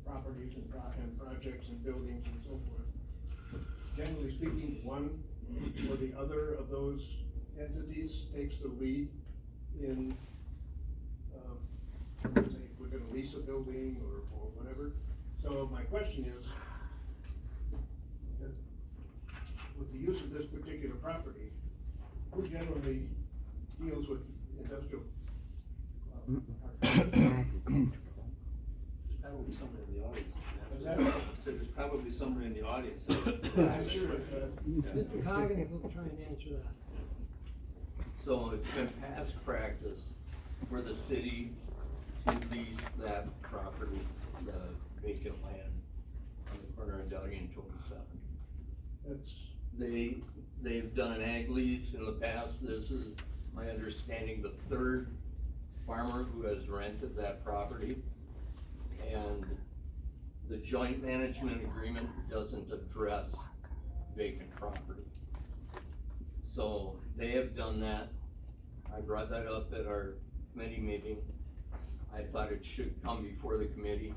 properties and projects and buildings and so forth, generally speaking, one or the other of those entities takes the lead in, say, if we're gonna lease a building or whatever. So my question is, with the use of this particular property, who generally deals with industrial? There's probably somebody in the audience. Is that- So there's probably somebody in the audience. I'm sure, Mr. Coggins will try and answer that. So it's been past practice for the city to lease that property, the vacant land on the corner of Dowdy and 27. That's, They've done an ag lease in the past. This is, my understanding, the third farmer who has rented that property. And the joint management agreement doesn't address vacant property. So they have done that. I brought that up at our committee meeting. I thought it should come before the committee.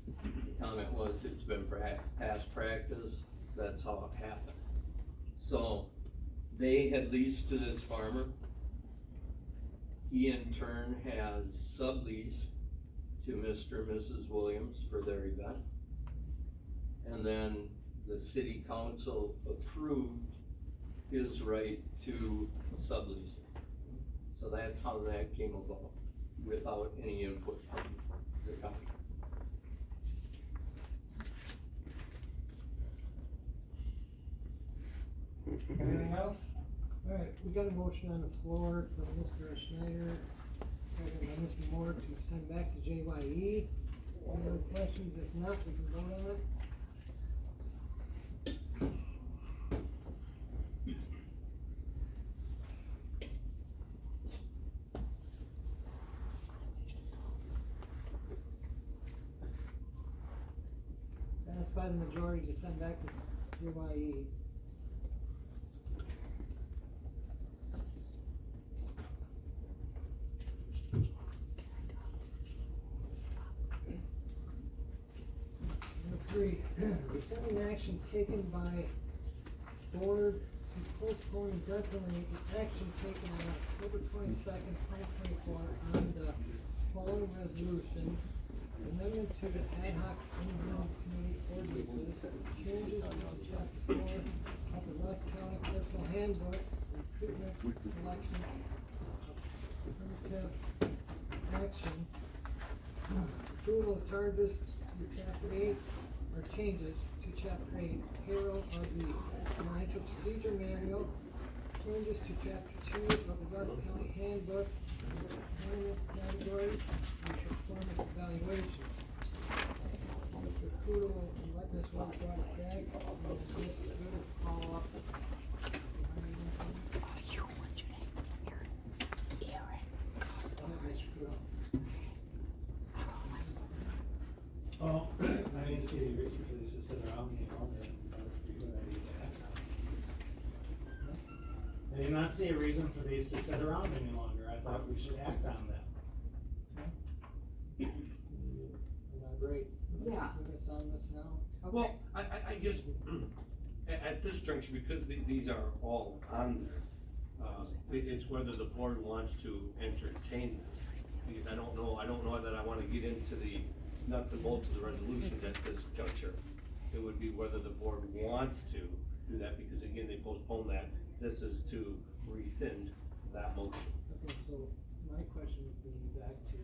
The comment was it's been past practice, that's how it happened. So they had leased to this farmer. He in turn has subleased to Mr. and Mrs. Williams for their event. And then the city council approved his right to sublease it. So that's how that came about, without any input from the county. Anything else? Alright, we got a motion on the floor from Mr. Schneider, second by Mr. Moore to send back to JYE. Any other questions? If not, we can vote on it. Passed by the majority to send back to JYE. Number 3, rescinding action taken by board to postpone indefinitely the action taken on October 22nd, 2024 on the following resolutions. Amendment to the ad hoc interim committee ordinances, changes to chapter 4 of the Rusk County Personal Handbook, recruitment, selection, affirmative action, approval of charges to chapter 8, or changes to chapter 8, payroll of the financial procedure manual, changes to chapter 2 of the Rusk County Handbook, employment categories, and performance evaluation. Mr. Kudo will let this one brought it back, and this is good follow up. Mr. Kudo. Well, I didn't see any reason for these to sit around any longer. That would be a good idea to act on. I did not see a reason for these to sit around any longer. I thought we should act on them. Not great. Yeah. Put us on this now. Well, I guess, at this juncture, because these are all on there, it's whether the board wants to entertain this. Because I don't know that I wanna get into the nuts and bolts of the resolutions at this juncture. It would be whether the board wants to do that, because again, they postponed that. This is to rescind that motion. Okay, so my question would be back to,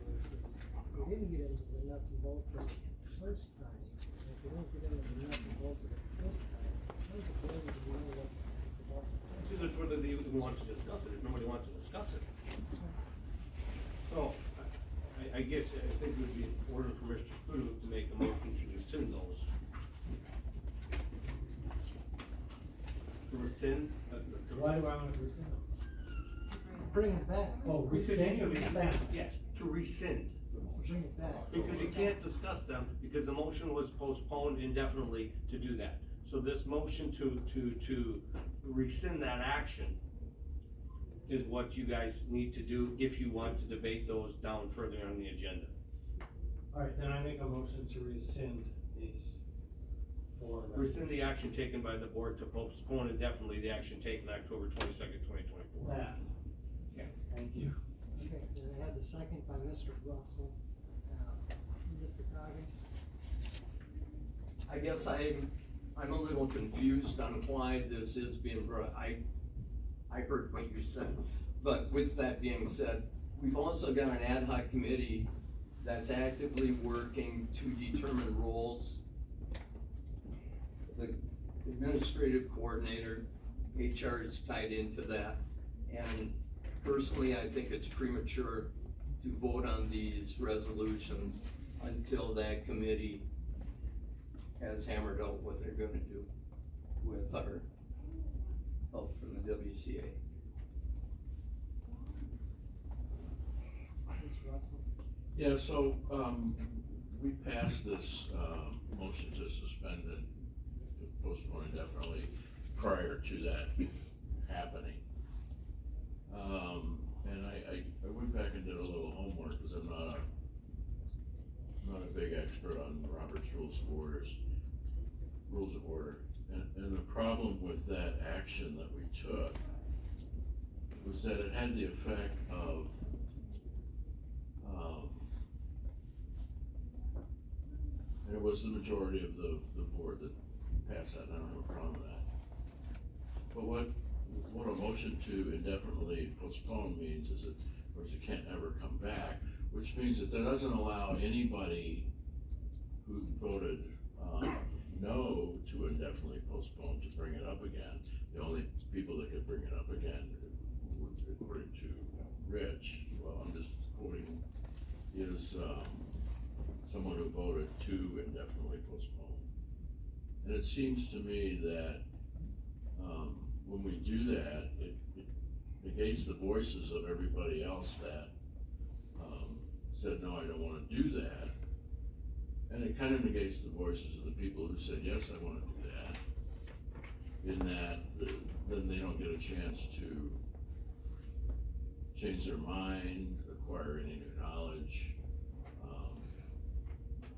if we didn't get into the nuts and bolts of it the first time, and if we don't get into the nuts and bolts of it this time, how is the board to know what the ball? Because it's whether they even want to discuss it, if nobody wants to discuss it. So, I guess, I think it would be in order for Mr. Kudo to make a motion to rescind those. To rescind? Why do I want to rescind them? Bring it back. Oh, rescind or rescind? Yes, to rescind. Bring it back. Because you can't discuss them, because the motion was postponed indefinitely to do that. So this motion to rescind that action is what you guys need to do if you want to debate those down further on the agenda. Alright, then I make a motion to rescind these four. Rescind the action taken by the board to postpone indefinitely the action taken October 22nd, 2024. That. Yeah. Thank you. Okay, and I had the second by Mr. Russell. Mr. Coggins? I guess I'm a little confused on why this is being brought. I heard what you said, but with that being said, we've also got an ad hoc committee that's actively working to determine roles. The administrative coordinator, HR is tied into that, and personally, I think it's premature to vote on these resolutions until that committee has hammered out what they're gonna do with our help from the WCA. Yeah, so, we passed this, motion to suspend and to postpone indefinitely prior to that happening. And I went back and did a little homework, cause I'm not a big expert on Robert's Rules of Order. And the problem with that action that we took was that it had the effect of, and it was the majority of the board that passed that, and I don't have a problem with that. But what a motion to indefinitely postpone means is that, of course, it can't ever come back, which means that doesn't allow anybody who voted, no to indefinitely postpone to bring it up again. The only people that could bring it up again would, according to Rich, well, I'm just quoting, is, someone who voted to indefinitely postpone. And it seems to me that, when we do that, it negates the voices of everybody else that, said, no, I don't wanna do that. And it kind of negates the voices of the people who said, yes, I wanna do that. In that, then they don't get a chance to change their mind, acquire any new knowledge,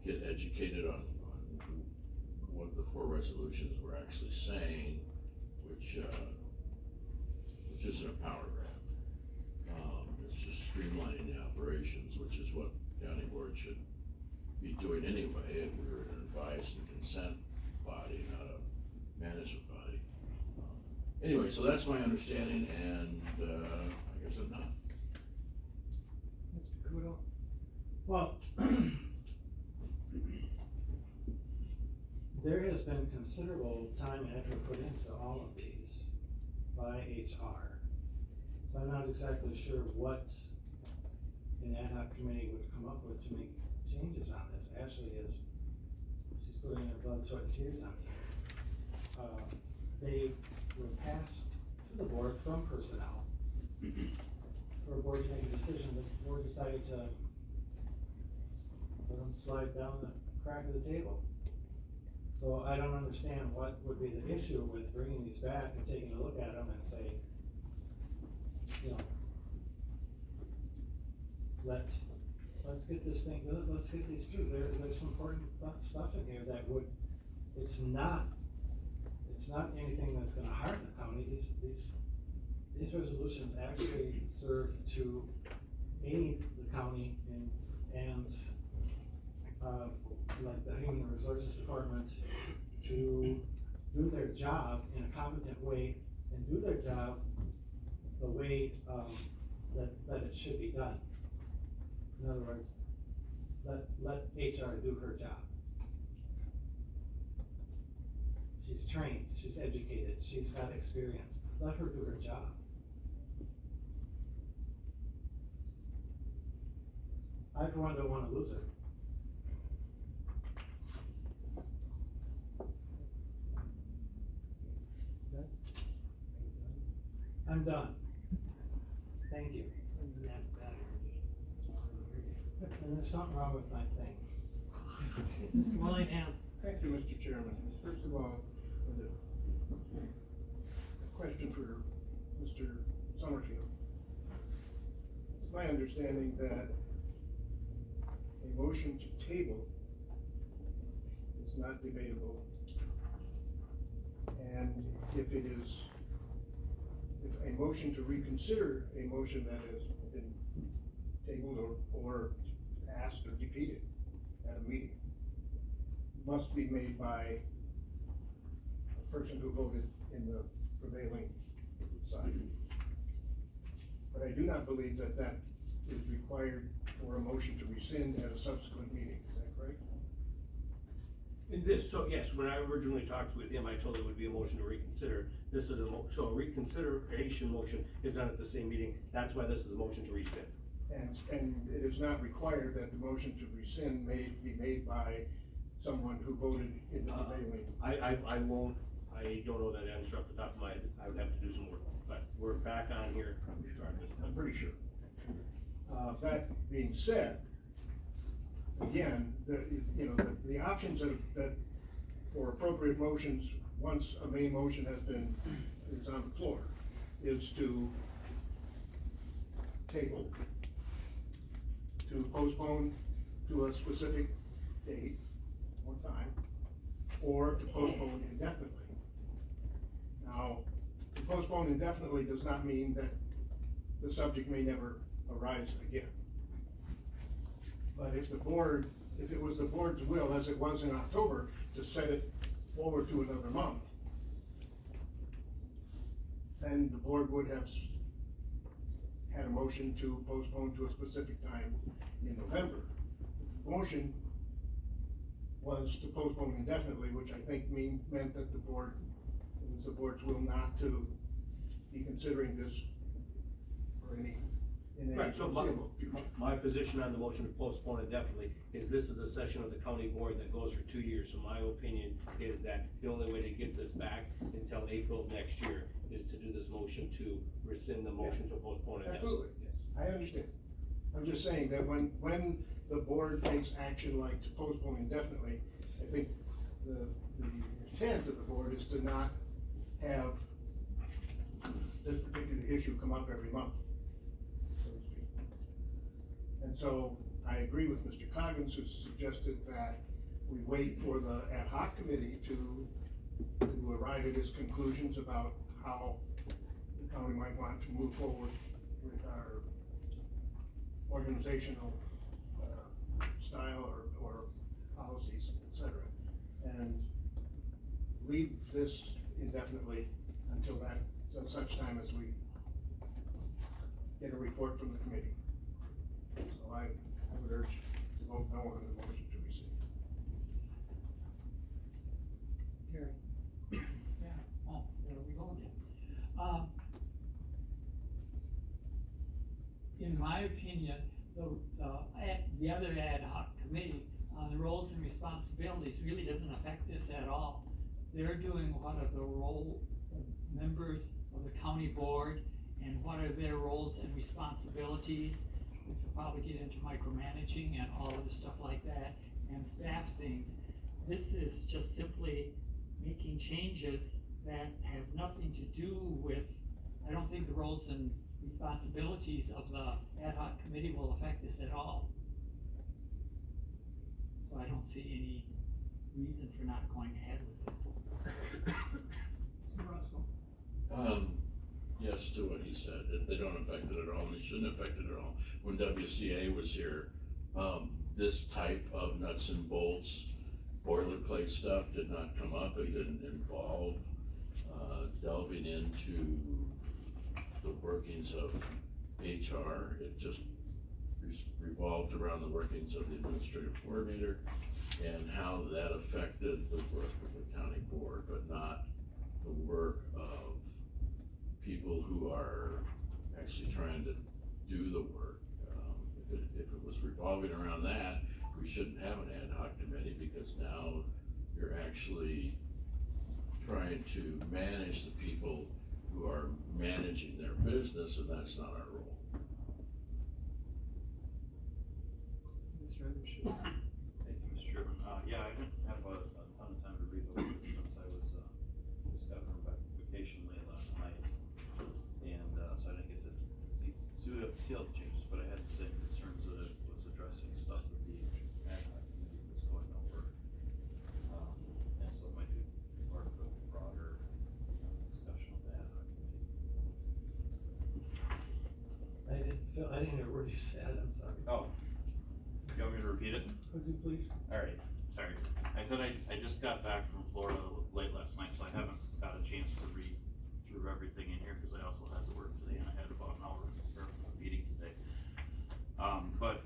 get educated on what the four resolutions were actually saying, which isn't a power grab. It's just streamlining the operations, which is what county board should be doing anyway, and we're an advice and consent body, not a management body. Anyway, so that's my understanding, and I guess I'm not. Mr. Kudo? Well, there has been considerable time and effort put into all of these by HR. So I'm not exactly sure what an ad hoc committee would come up with to make changes on this. Ashley she's putting her blood, sweat, and tears on these. They were passed to the board from personnel for a board to make a decision. The board decided to let them slide down the crack of the table. So I don't understand what would be the issue with bringing these back and taking a look at them and say, you know, let's get this thing, let's get these through. There's some important stuff in here that would, it's not anything that's gonna harm the county. These resolutions actually serve to aid the county and like the Human Resources Department to do their job in a competent way and do their job the way that it should be done. In other words, let HR do her job. She's trained, she's educated, she's got experience. Let her do her job. I, for one, don't want to lose her. I'm done. Thank you. And there's something wrong with my thing. Mr. Willingham? Thank you, Mr. Chairman. First of all, a question for Mr. Summerfield. It's my understanding that a motion to table is not debatable. And if a motion to reconsider a motion that has been tabled or passed or defeated at a meeting must be made by person who voted in the prevailing side. But I do not believe that that is required for a motion to rescind at a subsequent meeting, is that correct? In this, so yes, when I originally talked with him, I told him it would be a motion to reconsider. This is so a reconsideration motion is done at the same meeting, that's why this is a motion to rescind. And it is not required that the motion to rescind be made by someone who voted in the prevailing. I won't, I don't know that answer off the top of my head, I would have to do some work, but we're back on here. I'm pretty sure. That being said, again, the options that for appropriate motions, once a main motion is on the floor, is to table, to postpone to a specific date or time, or to postpone indefinitely. Now, to postpone indefinitely does not mean that the subject may never arise again. But if it was the board's will, as it was in October, to set it forward to another month, then the board would have had a motion to postpone to a specific time in November. The motion was to postpone indefinitely, which I think meant that it was the board's will not to be considering this for any Right, so foreseeable future. my position on the motion to postpone indefinitely is this is a session of the county board that goes for 2 years, so my opinion is that the only way to get this back until April of next year is to do this motion to rescind the motion to postpone it. Absolutely, Yes. I understand. I'm just saying that when the board takes action like to postpone indefinitely, I think the intent of the board is to not have this particular issue come up every month, so to speak. And so I agree with Mr. Coggins, who suggested that we wait for the ad hoc committee to arrive at his conclusions about how the county might want to move forward with our organizational style or policies, etc. And leave this indefinitely until such time as we get a report from the committee. So I would urge to vote no on the motion to rescind. Gary? Yeah, oh, where are we going then? In my opinion, the other ad hoc committee on the roles and responsibilities really doesn't affect this at all. They're doing what are the role of members of the county board and what are their roles and responsibilities, which will probably get into micromanaging and all of the stuff like that, and staff things. This is just simply making changes that have nothing to do with, I don't think the roles and responsibilities of the ad hoc committee will affect this at all. So I don't see any reason for not going ahead with it. Mr. Russell? Yes, to what he said, that they don't affect it at all, and they shouldn't affect it at all. When WCA was here, this type of nuts and bolts, boilerplate stuff did not come up. It didn't involve delving into the workings of HR. It just revolved around the workings of the administrative coordinator and how that affected the work of the county board, but not the work of people who are actually trying to do the work. If it was revolving around that, we shouldn't have an ad hoc committee, because now you're actually trying to manage the people who are managing their business, and that's not our role. Mr. Undershaw? Thank you, Mr. Chairman. Yeah, I didn't have a ton of time to read over it since I was, just got from vacation late last night. And, so I didn't get to see all the changes, but I had the same concerns that it was addressing stuff that the ad hoc committee was going over. And so it might be part of the broader discussion of the ad hoc committee. I didn't hear a word you said, I'm sorry. Oh, do you want me to repeat it? Would you please? All right, sorry. I said I just got back from Florida late last night, so I haven't got a chance to read through everything in here, cause I also had to work today and I had about an hour to prepare for the meeting today. But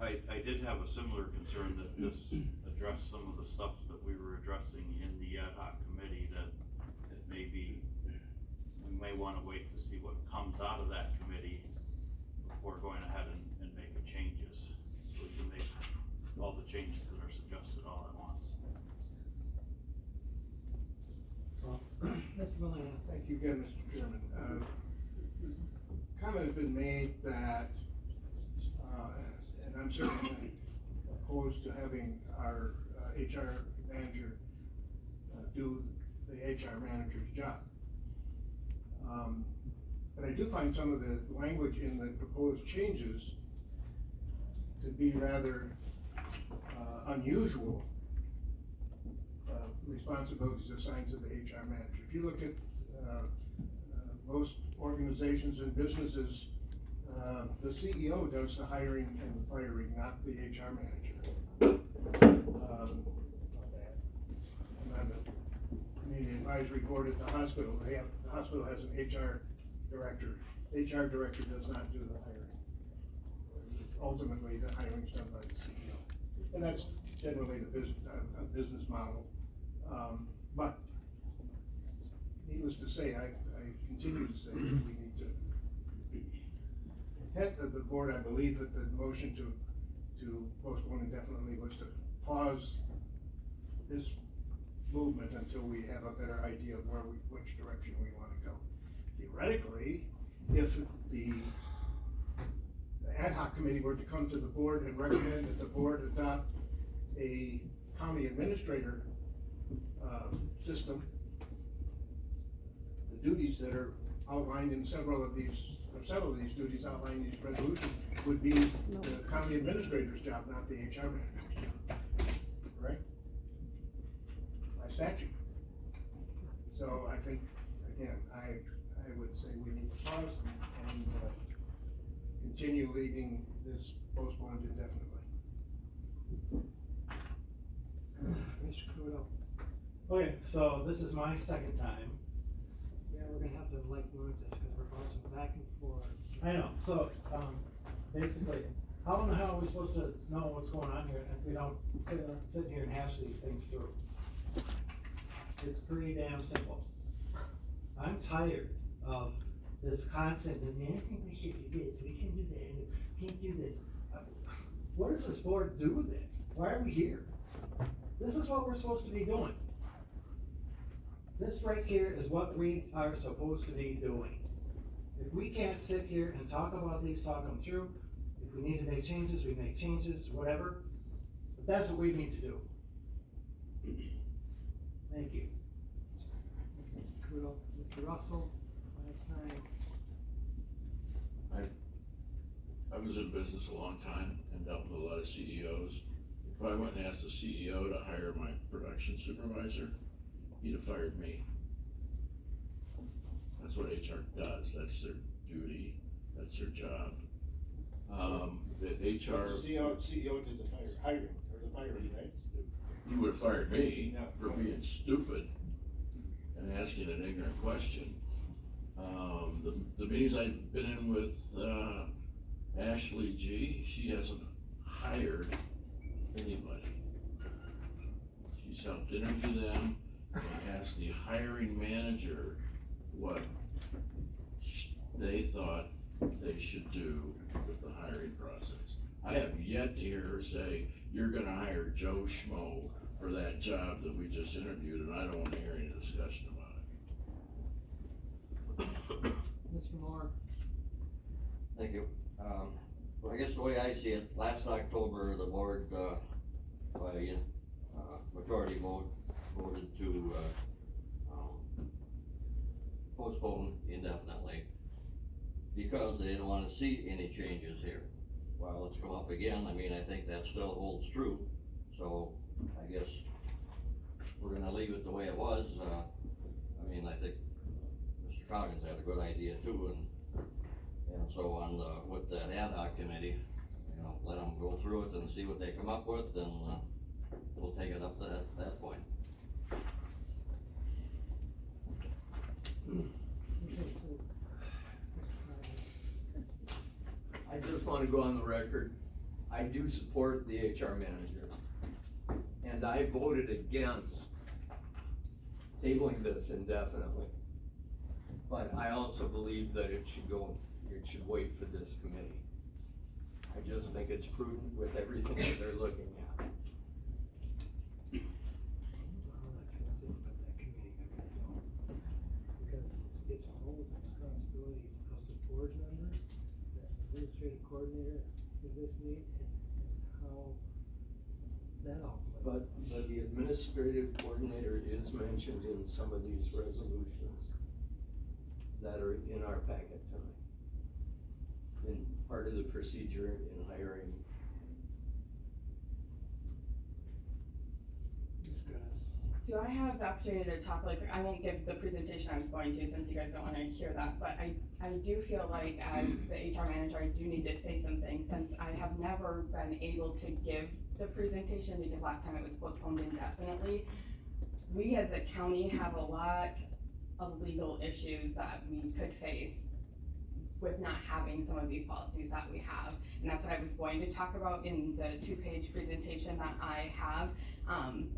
I did have a similar concern that this addressed some of the stuff that we were addressing in the ad hoc committee, that it may be, we may wanna wait to see what comes out of that committee before going ahead and making changes, so we can make all the changes that are suggested all at once. Mr. Malina. Thank you again, Mr. Chairman. Comment has been made that, and I'm certainly opposed to having our HR manager do the HR manager's job. But I do find some of the language in the proposed changes to be rather unusual responsibilities assigned to the HR manager. If you look at most organizations and businesses, the CEO does the hiring and the firing, not the HR manager. I'm on the community advisory board at the hospital. The hospital has an HR director. The HR director does not do the hiring. Ultimately, the hiring is done by the CEO. And that's generally the business model. But needless to say, I continue to say that we need to, intent of the board, I believe that the motion to postpone indefinitely was to pause this movement until we have a better idea of which direction we want to go. Theoretically, if the ad hoc committee were to come to the board and recommend that the board adopt a county administrator system, the duties that are outlined in several of these duties outlined in these resolutions would be the county administrator's job, not the HR manager's job, correct? By statute. So I think, again, I would say we need to pause and continue leaving this postponed indefinitely. Mr. Kudo. Okay, so this is my second time. Yeah, we're gonna have to move this, cause we're bouncing back and forth. I know, so, basically, how in the hell are we supposed to know what's going on here if we don't sit here and hash these things through? It's pretty damn simple. I'm tired of this constant, I think we should do this, we can do that, and we can't do this. What does this board do then? Why are we here? This is what we're supposed to be doing. This right here is what we are supposed to be doing. If we can't sit here and talk about these, talk them through, if we need to make changes, we make changes, whatever. But that's what we need to do. Thank you. Kudo. Mr. Russell, last time. I was in business a long time and dealt with a lot of CEOs. If I went and asked the CEO to hire my production supervisor, he'd have fired me. That's what HR does, that's their duty, that's their job. The HR. The CEO did the hiring, or the firing, right? He would have fired me for being stupid and asking an ignorant question. The meetings I've been in with, Ashley G, she hasn't hired anybody. She's helped interview them and asked the hiring manager what they thought they should do with the hiring process. I have yet to hear her say, you're gonna hire Joe Schmo for that job that we just interviewed, and I don't wanna hear any discussion about it. Mr. Moore. Thank you. Well, I guess the way I see it, last October, the board, by majority vote, voted to postpone indefinitely because they didn't want to see any changes here. Well, it's come up again. I mean, I think that still holds true. So I guess we're gonna leave it the way it was. I mean, I think Mr. Coggins had a good idea too, and so on with that ad hoc committee, you know, let them go through it and see what they come up with, and we'll take it up to that point. I just wanna go on the record, I do support the HR manager. And I voted against tabling this indefinitely. But I also believe that it should wait for this committee. I just think it's prudent with everything that they're looking at. Because it's roles and responsibilities of the board members, the administrative coordinator position, and how that all plays. But the administrative coordinator is mentioned in some of these resolutions that are in our packet tonight. In part of the procedure in hiring. Discuss. Do I have the opportunity to talk, like, I won't give the presentation I was going to since you guys don't wanna hear that, but I do feel like as the HR manager, I do need to say some things since I have never been able to give the presentation because last time it was postponed indefinitely. We as a county have a lot of legal issues that we could face with not having some of these policies that we have. And that's what I was going to talk about in the 2-page presentation that I have,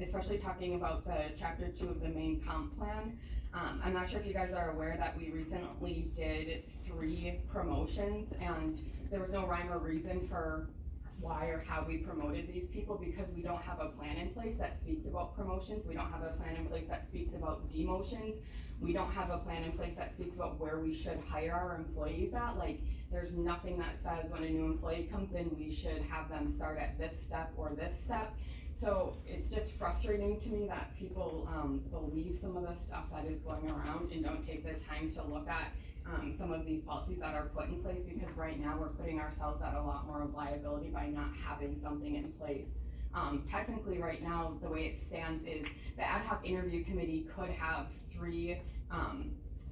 especially talking about the chapter 2 of the main comp plan. I'm not sure if you guys are aware that we recently did 3 promotions and there was no rhyme or reason for why or how we promoted these people because we don't have a plan in place that speaks about promotions. We don't have a plan in place that speaks about demotions. We don't have a plan in place that speaks about where we should hire our employees at. Like, there's nothing that says when a new employee comes in, we should have them start at this step or this step. So it's just frustrating to me that people believe some of the stuff that is going around and don't take the time to look at some of these policies that are put in place because right now we're putting ourselves at a lot more of liability by not having something in place. Technically right now, the way it stands is the ad hoc interview committee could have 3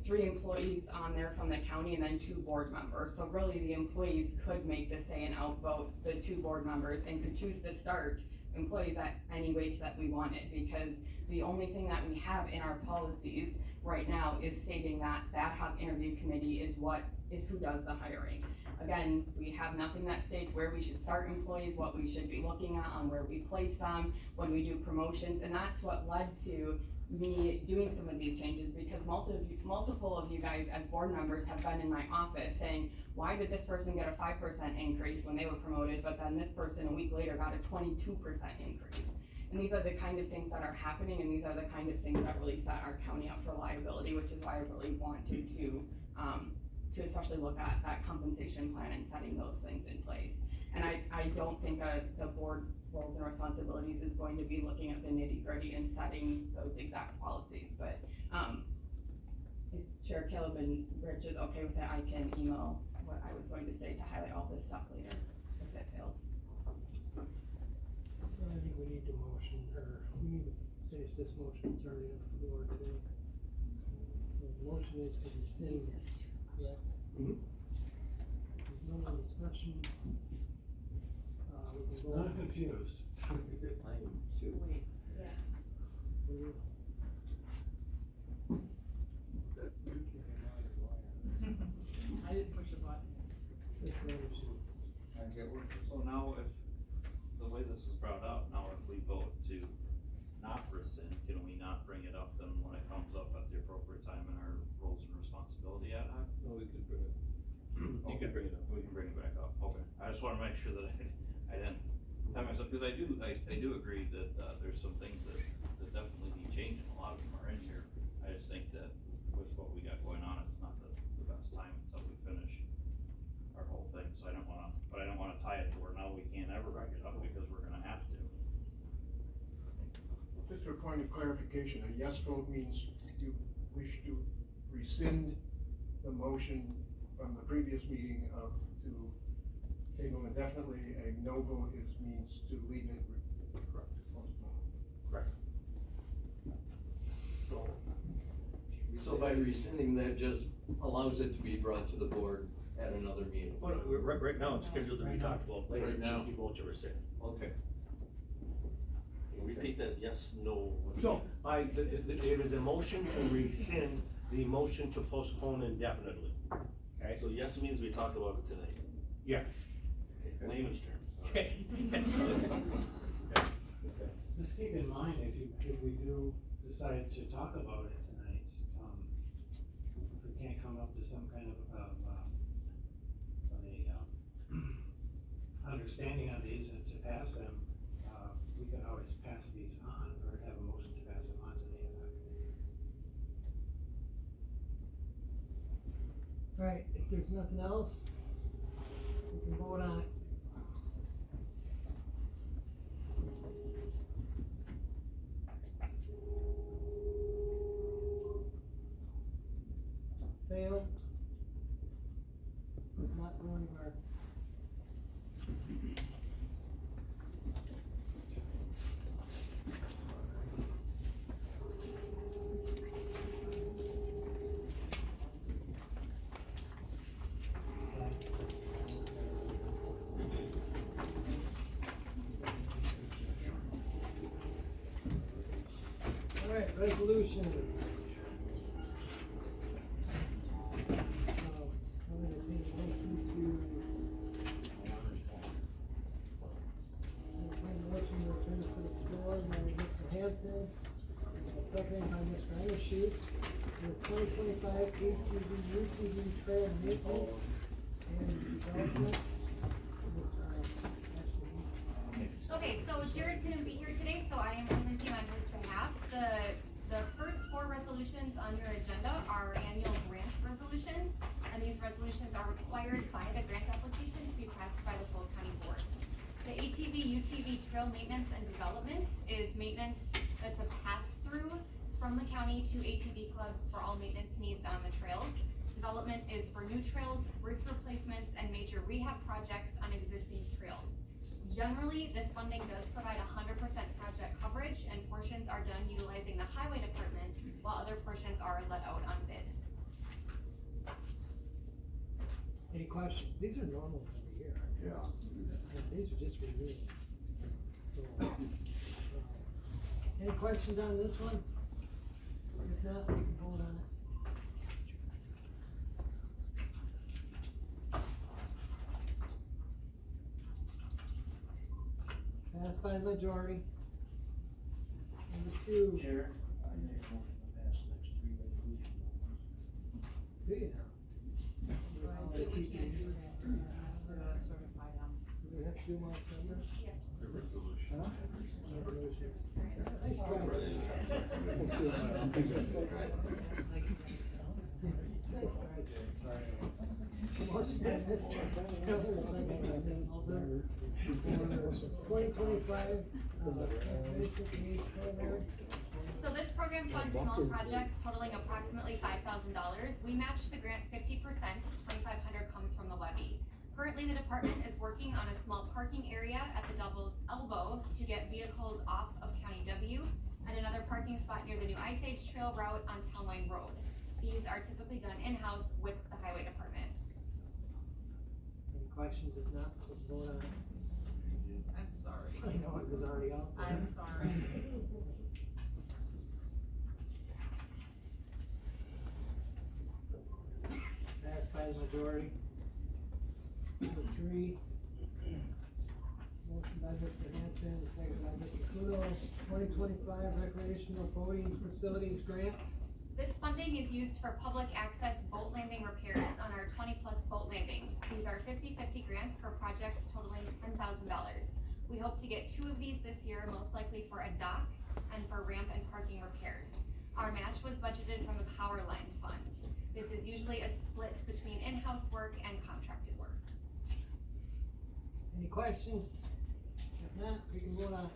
employees on there from the county and then 2 board members. So really the employees could make the say and outvote the 2 board members and could choose to start employees at any wage that we wanted because the only thing that we have in our policies right now is stating that the ad hoc interview committee is who does the hiring. Again, we have nothing that states where we should start employees, what we should be looking at on where we place them, when we do promotions, and that's what led to me doing some of these changes because multiple of you guys as board members have been in my office saying, why did this person get a 5% increase when they were promoted, but then this person a week later got a 22% increase? And these are the kind of things that are happening and these are the kind of things that really set our county up for liability, which is why I really wanted to especially look at that compensation plan and setting those things in place. And I don't think the board roles and responsibilities is going to be looking at the nitty gritty and setting those exact policies, but if Chair Caleb and Rich is okay with it, I can email what I was going to say to highlight all this stuff later, if it fails. I think we need to finish this motion, it's already on the floor too. So the motion is to rescind, correct? There's no more discussion. We can go. I'm confused. I am too. Wait, yes. I didn't push the button. So now if, the way this is brought up, now if we vote to not rescind, can we not bring it up then when it comes up at the appropriate time in our roles and responsibility ad hoc? No, we could bring it. You could bring it up, we can bring it back up, okay. I just wanna make sure that I didn't have myself, cause I do agree that, there's some things that definitely need changing, a lot of them are in here. I just think that with what we got going on, it's not the best time until we finish our whole thing, so I don't wanna tie it to where now we can't ever bring it up because we're gonna have to. Just for a point of clarification, a yes vote means you wish to rescind the motion from the previous meeting to table indefinitely. A no vote means to leave it. Correct. Correct. So by rescinding that just allows it to be brought to the board at another meeting. Well, right now it's scheduled to be talked about later. Right now. If you vote to rescind. Okay. Repeat that, yes, no. So, there is a motion to rescind the motion to postpone indefinitely. Okay? So yes means we talk about it tonight. Yes. Layman's terms. Okay. Just keep in mind, if we do decide to talk about it tonight, if we can't come up to some kind of understanding on these and to pass them, we can always pass these on or have a motion to pass them on to the ad hoc committee. Alright, if there's nothing else, we can vote on it. Failed. Does not go anywhere. Alright, resolutions. I'm gonna need a motion to send to the floor by Mr. Hampton, second by Mr. Undershoot, the 2025 ATV, UTV trail maintenance and development. Okay, so Jared couldn't be here today, so I am presenting on his behalf. The first four resolutions on your agenda are annual grant resolutions, and these resolutions are required by the grant application to be passed by the full county board. The ATV, UTV trail maintenance and development is maintenance that's a pass-through from the county to ATV clubs for all maintenance needs on the trails. Development is for new trails, bridge replacements, and major rehab projects on existing trails. Generally, this funding does provide 100% project coverage, and portions are done utilizing the highway department, while other portions are let out on bid. Any questions? These are normal every year. Yeah. These are just renewed. So, any questions on this one? If not, we can vote on it. Passed by the majority. Number two. Chair, I make a motion to pass the next three resolutions. Do you now? We can't do that, we're gonna certify them. Do we have to do them all separate? Yes. The resolution. Resolutions. Nice try. Nice try, Jared. Motion by Mr. Keller, second by Ms. Mulder. 2025, So this program funds small projects totaling approximately $5,000. We match the grant 50%, $2,500 comes from the levy. Currently, the department is working on a small parking area at the Devil's Elbow to get vehicles off of County W, and another parking spot near the new Ice Age Trail route on Town Line Road. These are typically done in-house with the highway department. Any questions? If not, let's vote on it. I'm sorry. I know it was already out there. I'm sorry. Passed by the majority. Number three. Motion by Mr. Hanson, second by Mr. Kudo, 2025 recreational boating facilities grant. This funding is used for public access boat landing repairs on our 20+ boat landings. These are 50-50 grants for projects totaling $10,000. We hope to get 2 of these this year, most likely for a dock and for ramp and parking repairs. Our match was budgeted from the Power Line Fund. This is usually a split between in-house work and contracted work. Any questions? If not, we can vote on it.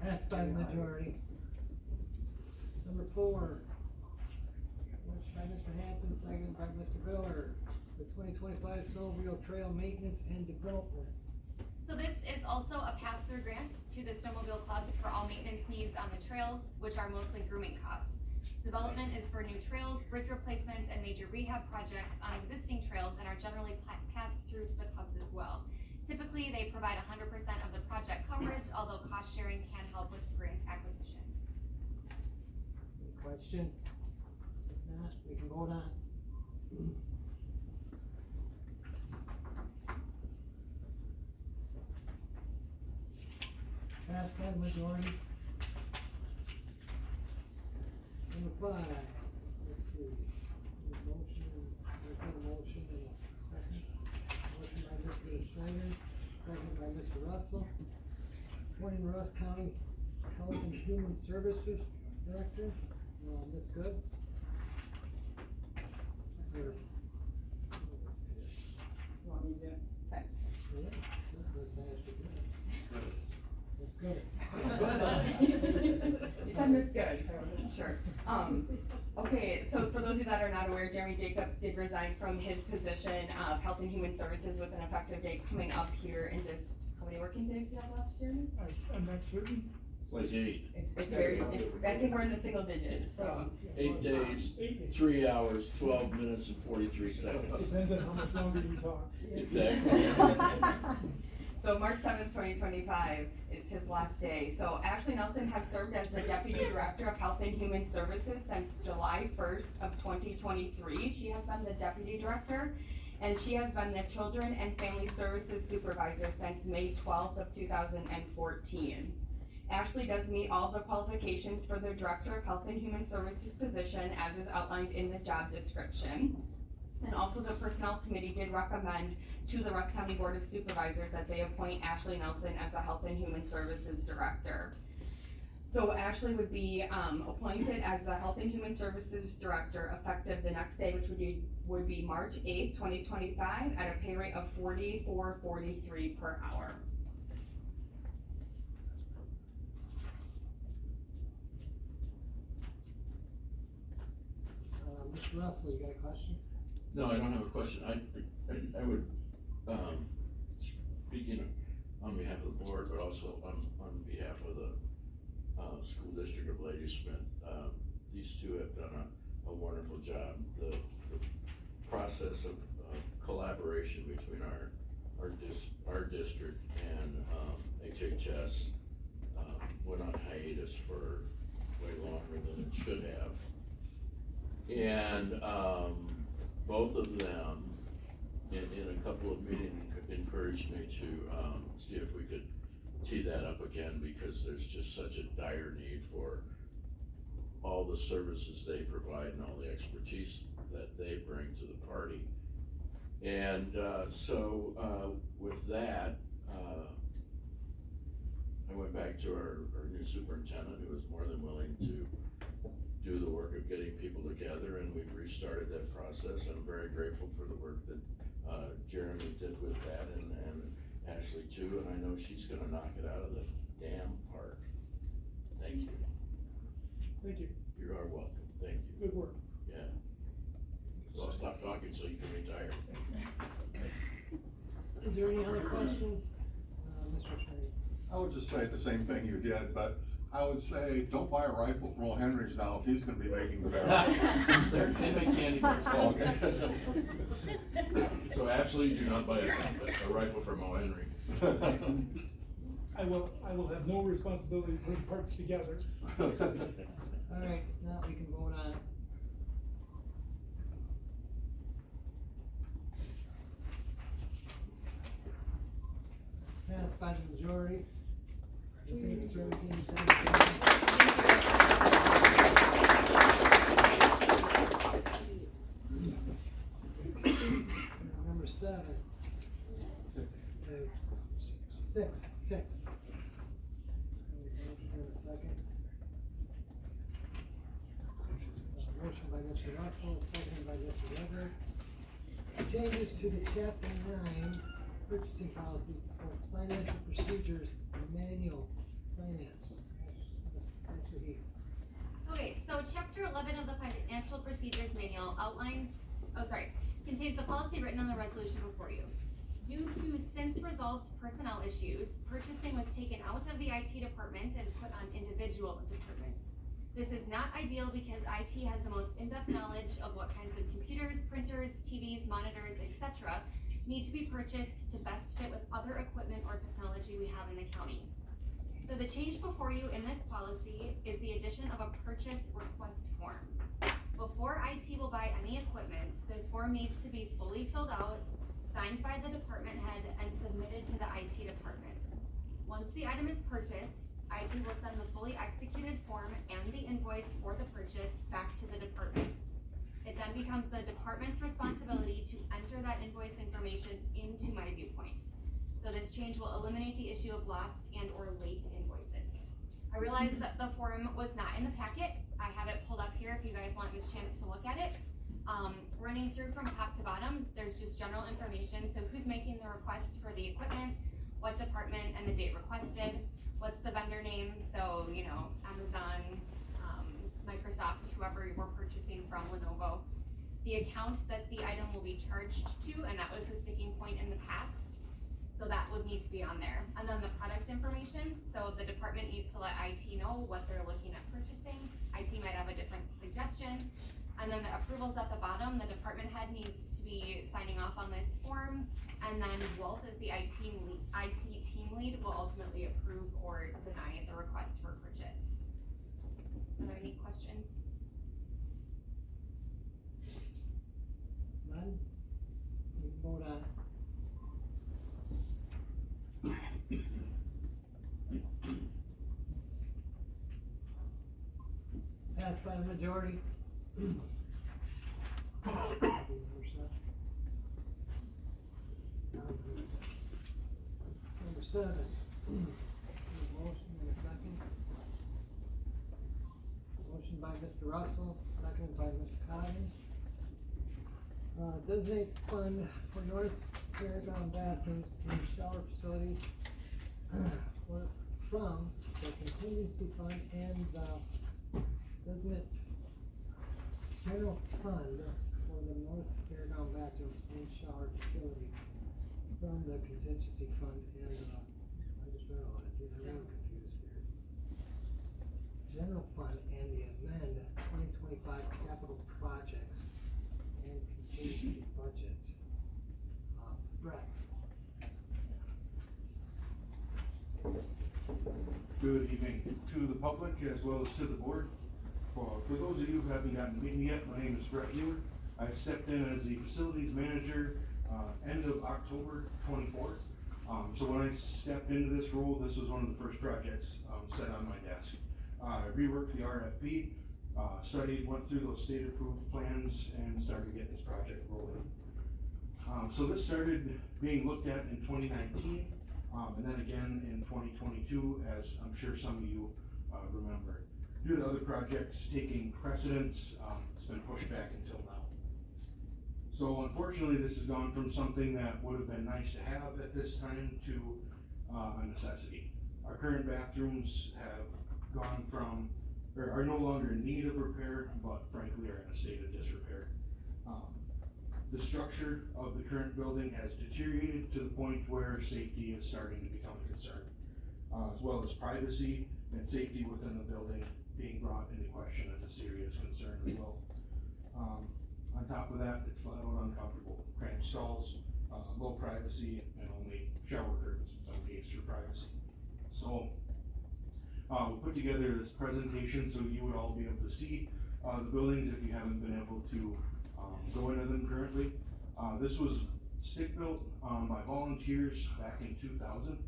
Passed by the majority. Number 4. Motion by Mr. Hampton, second by Mr. Miller. The 2025 snowmobile trail maintenance and development. So this is also a pass-through grant to the snowmobile clubs for all maintenance needs on the trails, which are mostly grooming costs. Development is for new trails, bridge replacements, and major rehab projects on existing trails and are generally passed through to the clubs as well. Typically, they provide 100% of the project coverage, although cost sharing can help with grant acquisition. Any questions? If not, we can vote on. Passed by the majority. Number 5, let's see, motion and a second. Motion by Mr. Schneider, second by Mr. Russell. Appointing Rusk County Health and Human Services Director, Ms. Good. You want me to do it? Okay. Yeah, let's ask you. Ms. Good. You said Miss Good, so I wasn't sure. Okay, so for those of you that are not aware, Jeremy Jacobs did resign from his position of Health and Human Services with an effective date coming up here in just, how many working days do you have left, Jeremy? I'm not certain. Like 8. It's very, I think we're in the single digits, so. 8 days, 3 hours, 12 minutes and 43 seconds. Depends on how much longer you talk. Exactly. So March 7th, 2025 is his last day. So Ashley Nelson has served as the Deputy Director of Health and Human Services since July 1st of 2023. She has been the Deputy Director, and she has been the Children and Family Services Supervisor since May 12th of 2014. Ashley does meet all the qualifications for the Director of Health and Human Services position as is outlined in the job description. And also the Personnel Committee did recommend to the Rusk County Board of Supervisors that they appoint Ashley Nelson as the Health and Human Services Director. So Ashley would be appointed as the Health and Human Services Director effective the next day, which would be March 8th, 2025 at a pay rate of $44.43 per hour. Mr. Russell, you got a question? No, I don't have a question. I would, speaking on behalf of the board, but also on behalf of the school district of Ladysmith, these two have done a wonderful job. The process of collaboration between our district and HHS went on hiatus for way longer than it should have. And both of them, in a couple of meetings, encouraged me to see if we could tee that up again, because there's just such a dire need for all the services they provide and all the expertise that they bring to the party. And so with that, I went back to our new superintendent, who was more than willing to do the work of getting people together, and we've restarted that process. I'm very grateful for the work that Jeremy did with that, and Ashley too, and I know she's gonna knock it out of the damn park. Thank you. Thank you. You are welcome, thank you. Good work. Yeah. So I'll stop talking so you can retire. Is there any other questions? Mr. Schneider? I would just say the same thing you did, but I would say, don't buy a rifle from O. Henry's now if he's gonna be making the barrel. They make candy bars. Oh, okay. So absolutely do not buy a rifle from O. Henry. I will have no responsibility to put parts together. All right, now we can vote on it. Passed by the majority. Number 7. Six. Second. Motion by Mr. Russell, seconded by Mr. Weber. Changes to the Chapter 9 purchasing policy for financial procedures manual finance. Okay, so chapter 11 of the Financial Procedures Manual contains the policy written on the resolution before you. Due to since resolved unresolved personnel issues, purchasing was taken out of the IT department and put on individual departments. This is not ideal because IT has the most in-depth knowledge of what kinds of computers, printers, TVs, monitors, etc. need to be purchased to best fit with other equipment or technology we have in the county. So the change before you in this policy is the addition of a purchase request form. Before IT will buy any equipment, this form needs to be fully filled out, signed by the department head, and submitted to the IT department. Once the item is purchased, IT will send the fully executed form and the invoice for the purchase back to the department. It then becomes the department's responsibility to enter that invoice information into My Viewpoint. So this change will eliminate the issue of lost and or late invoices. I realize that the form was not in the packet. I have it pulled up here if you guys want a chance to look at it. Running through from top to bottom, there's just general information. So who's making the request for the equipment, what department, and the date requested, what's the vendor name, so, you know, Amazon, Microsoft, whoever we're purchasing from, Lenovo, the account that the item will be charged to, and that was the sticking point in the past, so that would need to be on there. And then the product information, so the department needs to let IT know what they're looking at purchasing. IT might have a different suggestion. And then the approvals at the bottom, the department head needs to be signing off on this form, and then Walt, as the IT team lead, will ultimately approve or deny the request for purchase. Are there any questions? None? We can vote on it. Passed by a majority. Number 7. Motion and a second. Motion by Mr. Russell, seconded by Mr. Cotton. Designate fund for North Paragon bathrooms and shower facilities from the contingency fund and the designate general fund for the North Paragon bathroom and shower facility from the contingency fund and, I just read on it, dude, I'm really confused here. General fund and the amend 2025 capital projects and contingency budget. Brett. Good evening to the public as well as to the board. For those of you who haven't gotten to meet me yet, my name is Brett Hewer. I stepped in as the facilities manager end of October 24th. So when I stepped into this role, this was one of the first projects set on my desk. I reworked the RFP, studied, went through those state approved plans, and started getting this project rolling. So this started being looked at in 2019, and then again in 2022, as I'm sure some of you remember. Due to other projects taking precedence, it's been pushed back until now. So unfortunately, this has gone from something that would have been nice to have at this time to a necessity. Our current bathrooms have gone from, or are no longer in need of repair, but frankly are in a state of disrepair. The structure of the current building has deteriorated to the point where safety is starting to become a concern, as well as privacy and safety within the building being brought into question as a serious concern as well. On top of that, it's flat out uncomfortable. Cramped stalls, low privacy, and only shower curtains in some cases for privacy. So, we put together this presentation so you would all be able to see the buildings if you haven't been able to go into them currently. This was stick built by volunteers back in 2000.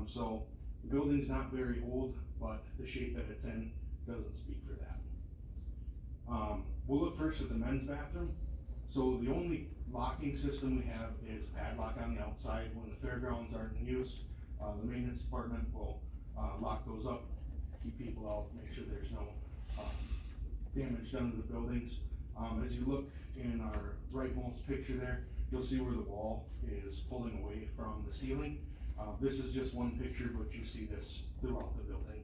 So the building's not very old, but the shape that it's in doesn't speak for that. We'll look first at the men's bathroom. So the only locking system we have is padlock on the outside when the fairgrounds aren't in use. The maintenance department will lock those up, keep people out, make sure there's no damage done to the buildings. As you look in our rightmost picture there, you'll see where the wall is pulling away from the ceiling. This is just one picture, but you see this throughout the building.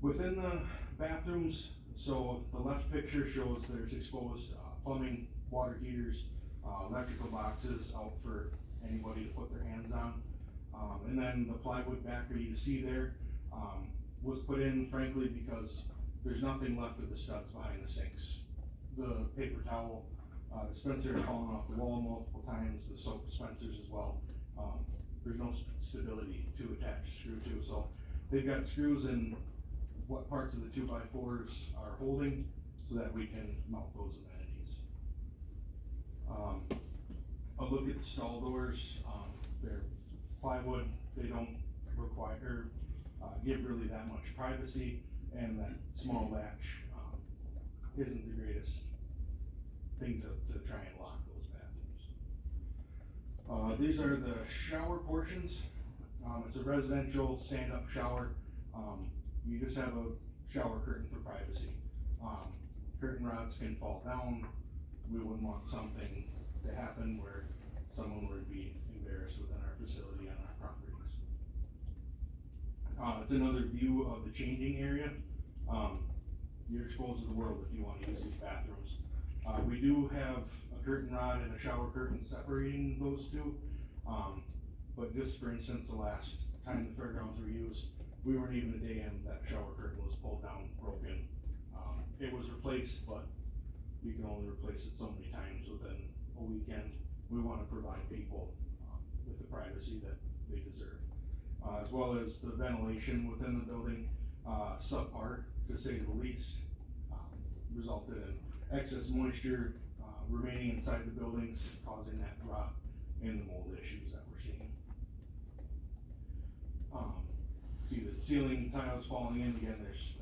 Within the bathrooms, so the left picture shows there's exposed plumbing, water heaters, electrical boxes out for anybody to put their hands on. And then the plywood backer you see there, was put in frankly because there's nothing left of the studs behind the sinks. The paper towel dispenser had fallen off the wall multiple times, the soap dispensers as well. There's no stability to attach a screw to, so they've got screws in what parts of the 2x4s are holding so that we can mount those amenities. A look at the stall doors, they're plywood, they don't require, give really that much privacy, and that small latch, isn't the greatest thing to try and lock those bathrooms. These are the shower portions. It's a residential stand-up shower. You just have a shower curtain for privacy. Curtain rods can fall down. We wouldn't want something to happen where someone would be embarrassed within our facility on our properties. It's another view of the changing area. You're exposed to the world if you want to use these bathrooms. We do have a curtain rod and a shower curtain separating those two. But just for instance, the last time the fairgrounds were used, we weren't even a day in, that shower curtain was pulled down, broken. It was replaced, but you can only replace it so many times within a weekend. We want to provide people with the privacy that they deserve. As well as the ventilation within the building, subpar to say the least, resulted in excess moisture remaining inside the buildings, causing that rot and the mold issues that we're seeing. See the ceiling tiles falling in, again, there's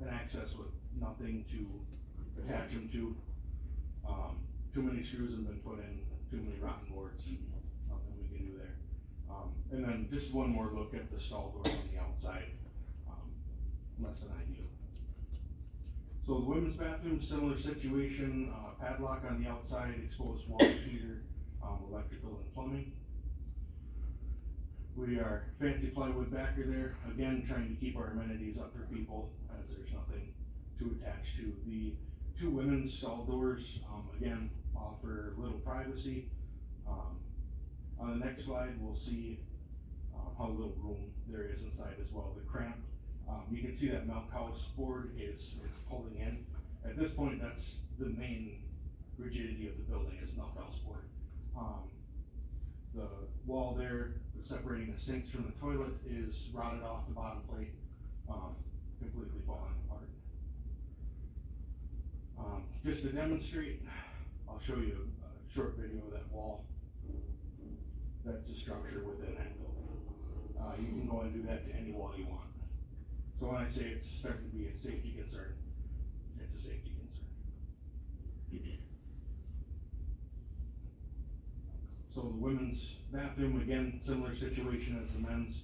an access with nothing to attach them to. Too many screws have been put in, too many rotten boards, nothing we can do there. And then just one more look at the stall door on the outside, less than ideal. So the women's bathroom, similar situation, padlock on the outside, exposed water heater, electrical and plumbing. We are fancy plywood backer there, again, trying to keep our amenities up for people as there's nothing to attach to. The two women's stall doors, again, offer little privacy. On the next slide, we'll see how little room there is inside as well. The cramped, you can see that milk house board is pulling in. At this point, that's the main rigidity of the building is milk house board. The wall there separating the sinks from the toilet is rotted off the bottom plate, completely falling apart. Just to demonstrate, I'll show you a short video of that wall. That's the structure within that building. You can go and do that to any wall you want. So when I say it's starting to be a safety concern, it's a safety concern. So the women's bathroom, again, similar situation as the men's.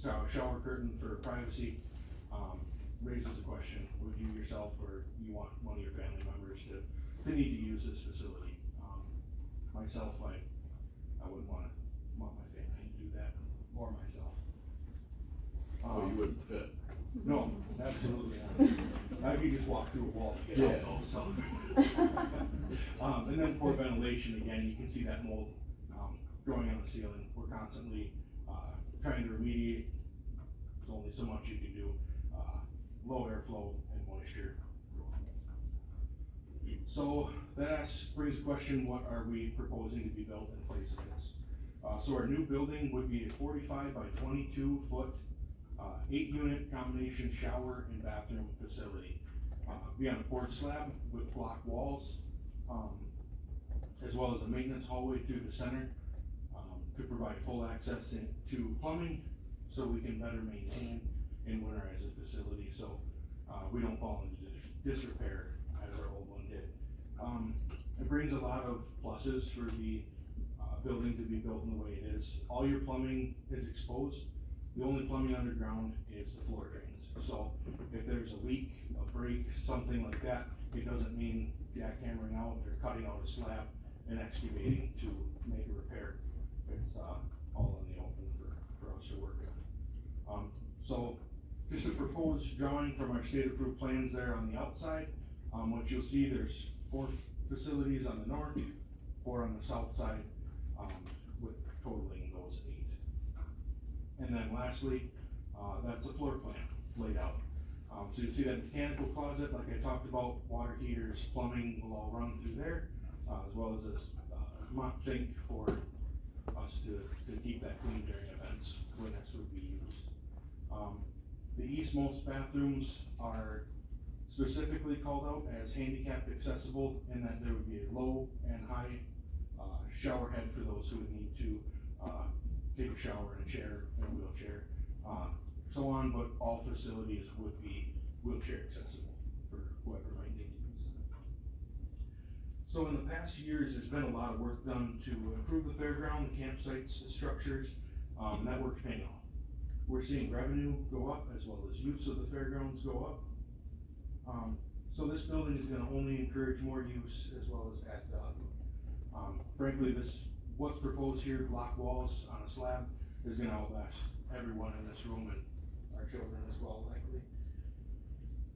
Shower curtain for privacy. Raises the question, would you yourself or you want one of your family members to need to use this facility? Myself, I wouldn't want my family to do that, or myself. Oh, you wouldn't fit. No, absolutely not. I could just walk through a wall to get out though, so. And then poor ventilation, again, you can see that mold growing on the ceiling. We're constantly trying to remediate. There's only so much you can do. Low airflow and moisture. So that brings the question, what are we proposing to be built in place of this? So our new building would be a 45 by 22 foot 8-unit combination shower and bathroom facility. Be on a porch slab with block walls, as well as a maintenance hallway through the center to provide full access to plumbing so we can better maintain and winterize the facility so we don't fall into disrepair as our old one did. It brings a lot of pluses for the building to be built in the way it is. All your plumbing is exposed. The only plumbing underground is the floor drains. So if there's a leak, a break, something like that, it doesn't mean jackhammering out or cutting out a slab and excavating to make a repair. It's all in the open for us to work on. So just a proposed drawing from our state approved plans there on the outside. What you'll see, there's 4 facilities on the north, 4 on the south side. And then lastly, that's a floor plan laid out. So you see that mechanical closet, like I talked about, water heaters, plumbing will all run through there, as well as this mop sink for us to keep that clean during events when this would be used. The eastmost bathrooms are specifically called out as handicapped accessible in that there would be a low and high shower head for those who would need to take a shower in a chair, in a wheelchair, so on, but all facilities would be wheelchair accessible for whoever might need to use them. So in the past years, there's been a lot of work done to improve the fairground, the campsites, the structures, and that work's paying off. We're seeing revenue go up as well as use of the fairgrounds go up. So this building is gonna only encourage more use as well as add value. Frankly, what's proposed here, block walls on a slab, is gonna outlast everyone in this room and our children as well likely.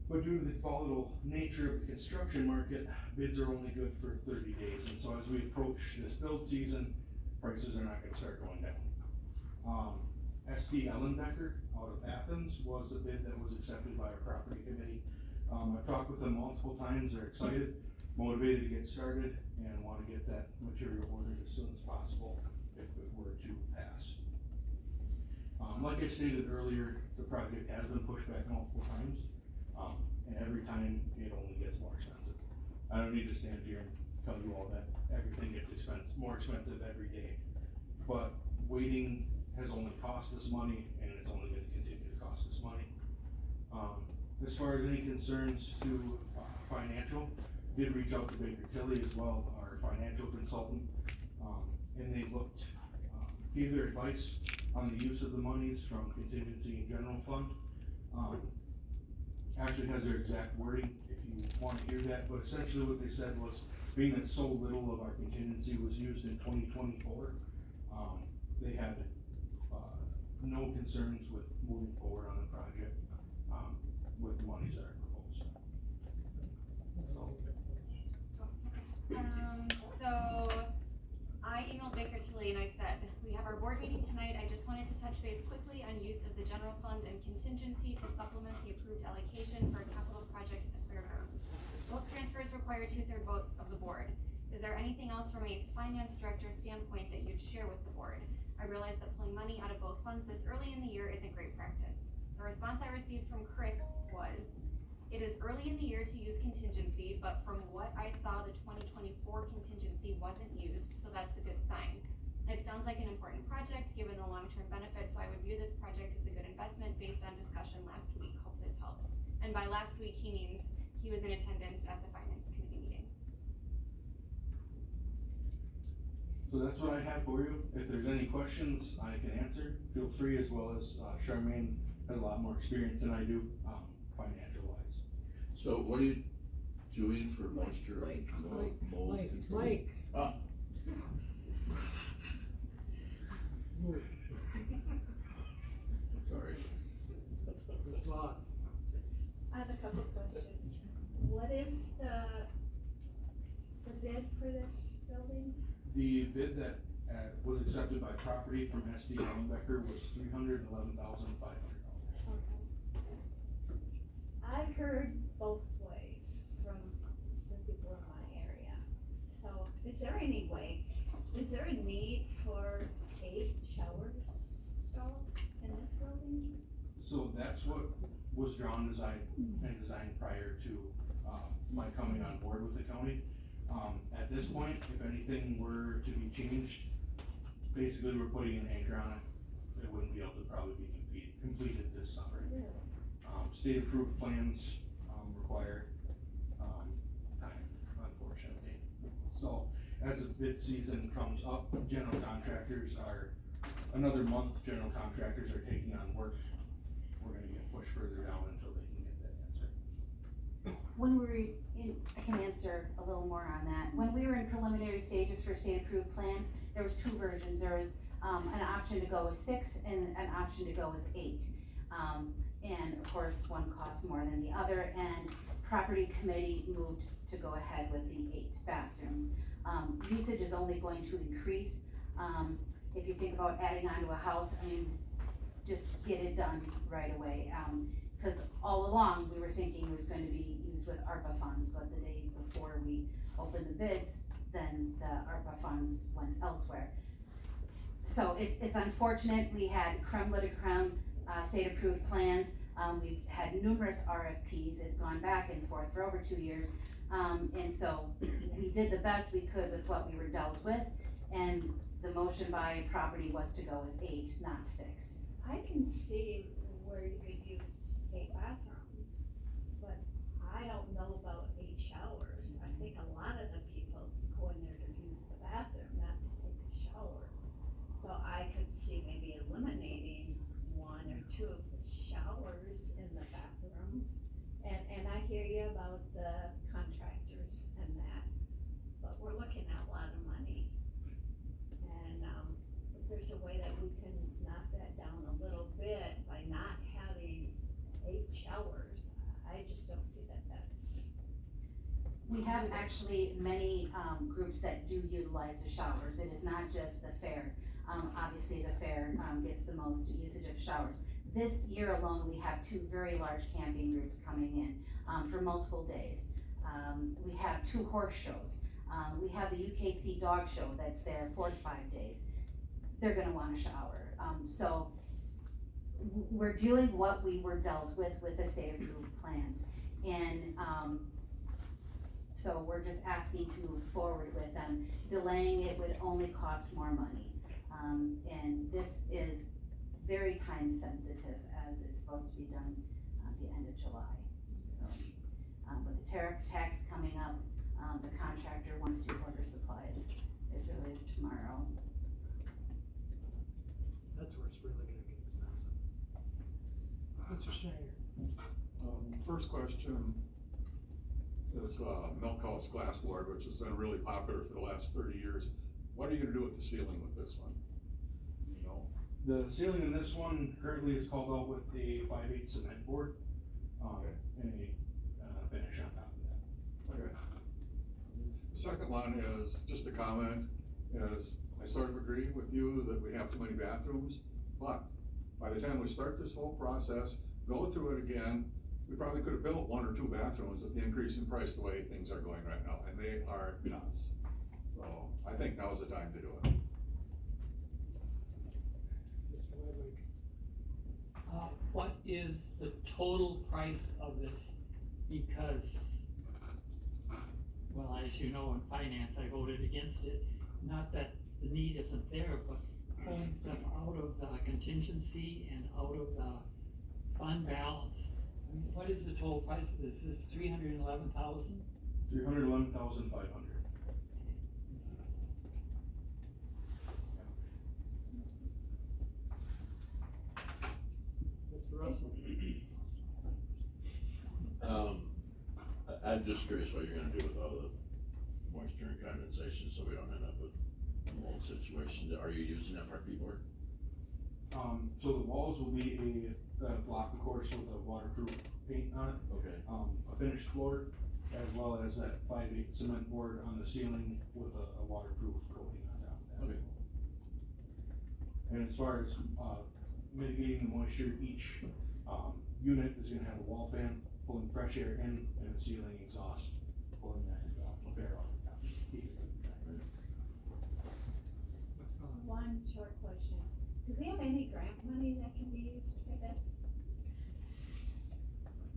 But due to the volatile nature of the construction market, bids are only good for 30 days. And so as we approach this build season, prices are not gonna start going down. SD Ellenbecker out of Athens was the bid that was accepted by our property committee. I've talked with them multiple times, they're excited, motivated to get started, and wanna get that material ordered as soon as possible if it were to pass. Like I stated earlier, the project has been pushed back multiple times, and every time it only gets more expensive. I don't need to stand here and tell you all that everything gets more expensive every day, but waiting has only cost us money, and it's only gonna continue to cost us money. As far as any concerns to financial, did reach out to Baker Tilly as well, our financial consultant, and they gave their advice on the use of the monies from contingency and general fund. Actually has their exact wording if you wanna hear that, but essentially what they said was, being that so little of our contingency was used in 2024, they had no concerns with moving forward on the project with the monies that are proposed. So I emailed Baker Tilly and I said, we have our board meeting tonight. I just wanted to touch base quickly on use of the general fund and contingency to supplement the approved allocation for a capital project at the fairgrounds. Both transfers require 2/3 vote of the board. Is there anything else from a finance director standpoint that you'd share with the board? I realize that pulling money out of both funds this early in the year isn't great practice. The response I received from Chris was, it is early in the year to use contingency, but from what I saw, the 2024 contingency wasn't used, so that's a good sign. It sounds like an important project given the long-term benefits, so I would view this project as a good investment based on discussion last week. Hope this helps. And by last week, he means he was in attendance at the finance committee meeting. So that's what I have for you. If there's any questions I can answer, feel free, as well as Charmaine has a lot more experience than I do, financial wise. So what are you doing for moisture and mold control? Mike. Sorry. Boss. I have a couple of questions. What is the bid for this building? The bid that was accepted by property from SD Ellenbecker was $311,500. I've heard both ways from the people in my area. So is there a need for 8 shower stalls in this building? So that's what was designed prior to my coming on board with the county. At this point, if anything were to be changed, basically we're putting an anchor on it. It wouldn't be able to probably be completed this summer. Really? State approved plans require time, unfortunately. So as the bid season comes up, general contractors are, another month, general contractors are taking on work. We're gonna get pushed further down until they can get that answer. When we were I can answer a little more on that. When we were in preliminary stages for state approved plans, there was 2 versions. There was an option to go with 6 and an option to go with 8. And of course, one costs more than the other, and property committee moved to go ahead with the 8 bathrooms. Usage is only going to increase. If you think about adding onto a house, I mean, just get it done right away. Cause all along, we were thinking it was gonna be used with ARPA funds, but the day before we opened the bids, then the ARPA funds went elsewhere. So it's unfortunate, we had creme de la creme, state approved plans, we've had numerous RFPs, it's gone back and forth for over 2 years. And so we did the best we could with what we were dealt with, and the motion by property was to go with 8, not 6. I can see where you could use 8 bathrooms, but I don't know about 8 showers. I think a lot of the people go in there to use the bathroom, not to take a shower. So I could see maybe eliminating 1 or 2 of the showers in the bathrooms. And I hear you about the contractors and that, but we're looking at a lot of money. And, if there's a way that we can knock that down a little bit by not having 8 showers, I just don't see that that's. We have actually many, groups that do utilize the showers, it is not just the fair. Obviously the fair, gets the most usage of showers. This year alone, we have 2 very large camping groups coming in, for multiple days. We have 2 horse shows. We have the UKC dog show that's there 4 to 5 days. They're gonna want a shower. So we're doing what we were dealt with the state approved plans. And, so we're just asking to move forward with them. Delaying it would only cost more money. And this is very time sensitive, as it's supposed to be done at the end of July. So, with the tariff tax coming up, the contractor wants to order supplies as early as tomorrow. That's where it's really gonna get expensive. Mr. Schneider. First question is Milk House Glassboard, which has been really popular for the last 30 years. What are you gonna do with the ceiling with this one? You know? The ceiling in this one currently is called out with a 5/8 cement board, and a finish on top of that. Okay. The second one is just a comment, is I sort of agree with you that we have too many bathrooms, but by the time we start this whole process, go through it again, we probably could have built 1 or 2 bathrooms with the increase in price the way things are going right now, and they are nuts. So I think now is the time to do it. What is the total price of this? Because, well, as you know, in finance, I voted against it. Not that the need isn't there, but pulling stuff out of the contingency and out of the fund balance. I mean, what is the total price of this? Is this $311,000? $311,500. Mr. Russell? I'm just curious what you're gonna do with all the moisture and condensation, so we don't end up with a mold situation. Are you using FRP board? So the walls will be a block, of course, with a waterproof paint on it. Okay. A finished floor, as well as that 5/8 cement board on the ceiling with a waterproof coating on top of that. Okay. And as far as, mitigating the moisture, each, unit is gonna have a wall fan pulling fresh air in, and a ceiling exhaust pulling that, air off the top. Keep it dry. One short question. Do we have any grant money that can be used for this?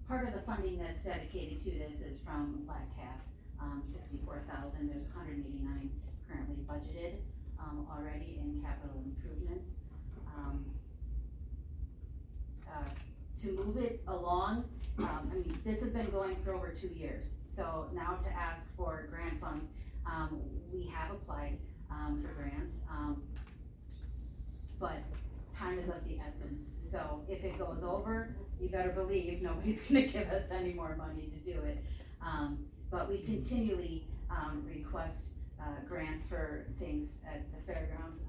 Part of the funding that's dedicated to this is from Black Calf, 64,000, there's 189 currently budgeted, already in capital improvements. To move it along, I mean, this has been going for over 2 years, so now to ask for grant funds, we have applied, for grants, but time is of the essence, so if it goes over, you better believe nobody's gonna give us any more money to do it. But we continually, request, grants for things at the fairgrounds.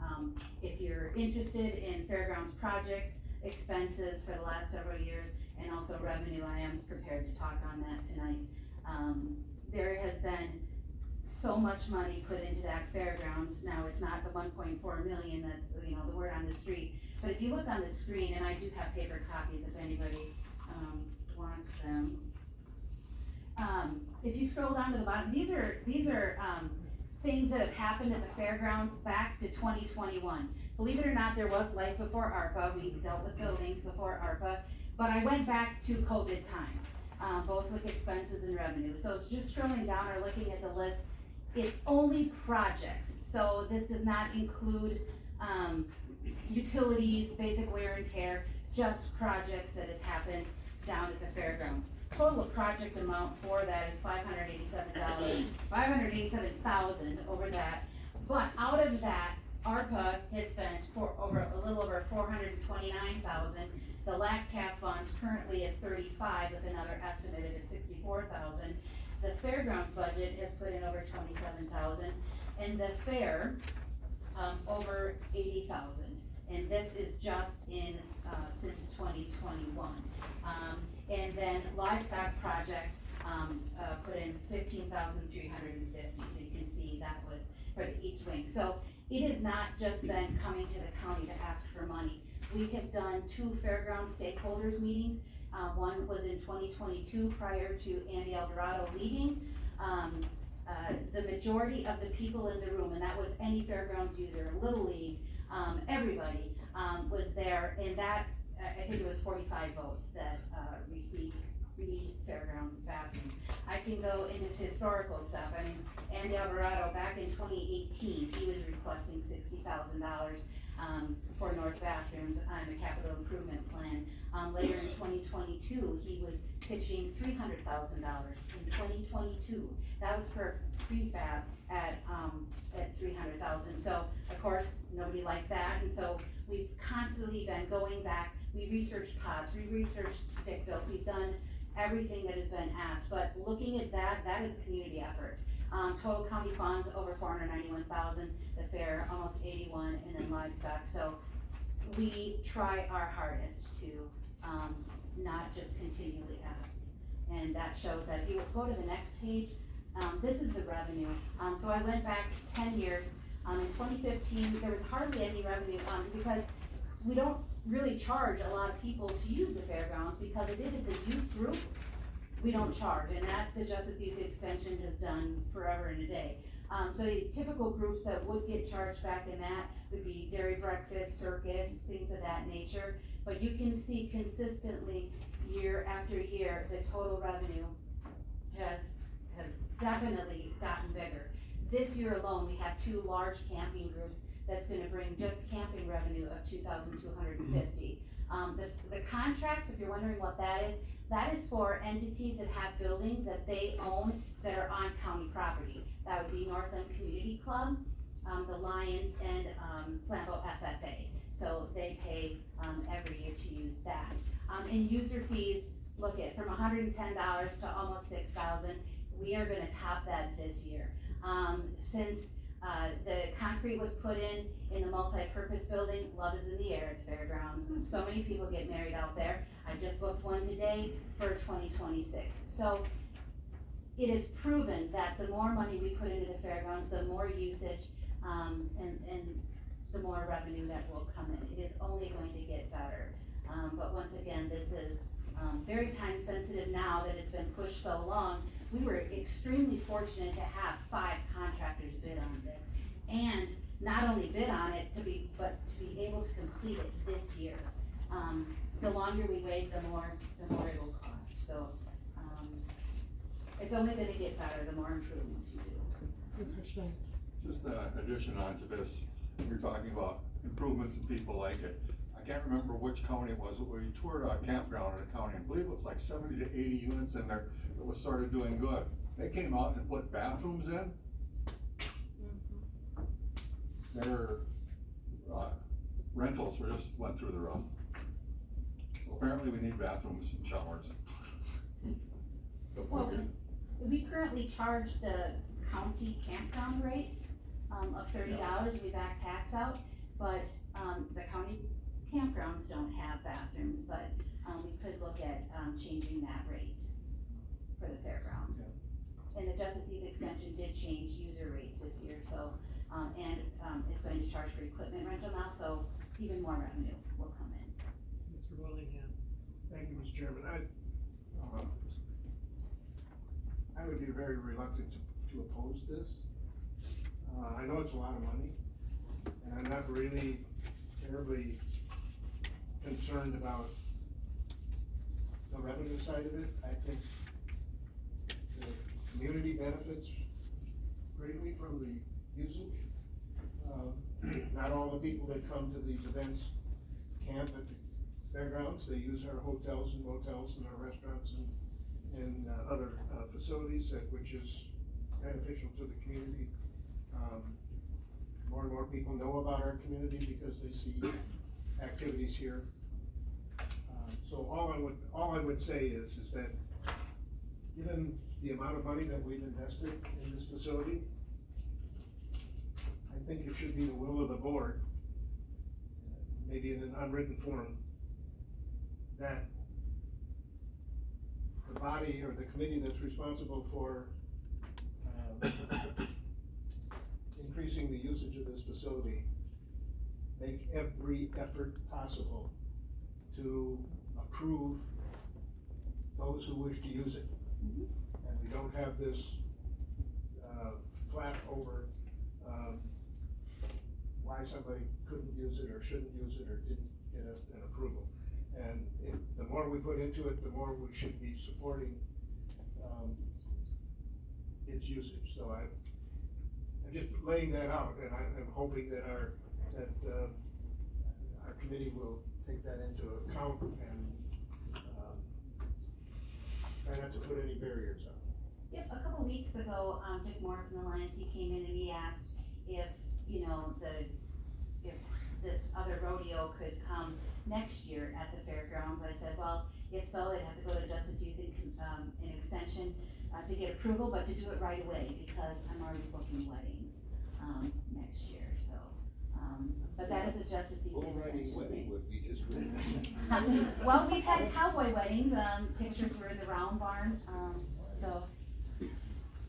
If you're interested in fairgrounds projects, expenses for the last several years, and also revenue, I am prepared to talk on that tonight. There has been so much money put into that fairgrounds. Now, it's not the 1.4 million, that's, you know, the word on the street. But if you look on the screen, and I do have paper copies if anybody, wants them. If you scroll down to the bottom, these are things that have happened at the fairgrounds back to 2021. Believe it or not, there was life before ARPA. We dealt with buildings before ARPA, but I went back to COVID time, both with expenses and revenue. So it's just scrolling down or looking at the list. It's only projects, so this does not include utilities, basic wear and tear, just projects that has happened down at the fairgrounds. Total project amount for that is $587,000 over that. But out of that, ARPA has spent for a little over $429,000. The LACTAF funds currently is $35,000 with another estimated of $64,000. The fairgrounds budget has put in over $27,000, and the fair over $80,000. And this is just in since 2021. And then livestock project put in $15,350. So you can see that was for the East Wing. So it has not just been coming to the county to ask for money. We have done 2 fairground stakeholders meetings. One was in 2022 prior to Andy Eldorado leaving. The majority of the people in the room, and that was any fairgrounds user, Little League, everybody was there, and that, I think it was 45 votes that received need fairgrounds bathrooms. I can go into historical stuff. I mean, Andy Alvarado, back in 2018, he was requesting $60,000 for north bathrooms on a capital improvement plan. Later in 2022, he was pitching $300,000 in 2022. That was for prefab at $300,000. So of course, nobody liked that, and so we've constantly been going back. We researched pods, we researched stick built, we've done everything that has been asked, but looking at that, that is community effort. Total county funds over $491,000, the fair almost 81, and then livestock. So we try our hardest to not just continually ask, and that shows that. If you go to the next page, this is the revenue. So I went back 10 years. In 2015, there was hardly any revenue because we don't really charge a lot of people to use the fairgrounds because it is a youth group. We don't charge, and that the Justice Youth Extension has done forever and a day. So the typical groups that would get charged back in that would be dairy breakfast, circus, things of that nature. But you can see consistently year after year, the total revenue has definitely gotten bigger. This year alone, we have 2 large camping groups that's gonna bring just camping revenue of $2,250. The contracts, if you're wondering what that is for entities that have buildings that they own that are on county property. That would be Northland Community Club, the Lions, and Flambeau FFA. So they pay every year to use that. And user fees, look at from $110 to almost $6,000. We are gonna top that this year. Since the concrete was put in the multi-purpose building, love is in the air at the fairgrounds. So many people get married out there. I just booked one today for 2026. So it is proven that the more money we put into the fairgrounds, the more usage, and the more revenue that will come in. It is only going to get better. But once again, this is very time sensitive now that it's been pushed so long. We were extremely fortunate to have 5 contractors bid on this, and not only bid on it but to be able to complete it this year. The longer we wait, the more it will cost. So it's only gonna get better the more improvements you do. Just an addition onto this, you're talking about improvements and people like it. I can't remember which county it was, but we toured a campground in a county, and I believe it was like 70 to 80 units in there that was sort of doing good. They came out and put bathrooms in. Their rentals went through the roof. So apparently we need bathrooms and showers. Well, we currently charge the county campground rate of $30. We back tax out, but the county campgrounds don't have bathrooms, but we could look at changing that rate for the fairgrounds. and the Justice Youth Extension did change user rates this year, so, it's going to charge for equipment rental now, so even more revenue will come in. Mr. Willingham. Thank you, Mr. Chairman. I would be very reluctant to oppose this. I know it's a lot of money, and I'm not really terribly concerned about the revenue side of it. I think the community benefits greatly from the usage. Not all the people that come to these events camp at the fairgrounds. They use our hotels and motels and our restaurants and other facilities, which is beneficial to the community. More and more people know about our community because they see activities here. So all I would say is that given the amount of money that we've invested in this facility, I think it should be the will of the board, maybe in an unwritten form, that the body or the committee that's responsible for increasing the usage of this facility make every effort possible to approve those who wish to use it. And we don't have this flat over why somebody couldn't use it or shouldn't use it or didn't get an approval. And the more we put into it, the more we should be supporting its usage. So I'm just laying that out, and I'm hoping that our committee will take that into account and try not to put any barriers up. Yep, a couple weeks ago, Dick Moore from the Lions, he came in and he asked if, if this other rodeo could come next year at the fairgrounds. I said, well, if so, they'd have to go to Justice Youth in Extension to get approval, but to do it right away, because I'm already booking weddings next year, so. But that is a Justice Youth Extension. Wedding would be just really. Well, we've had cowboy weddings, pictures were in the round barn, so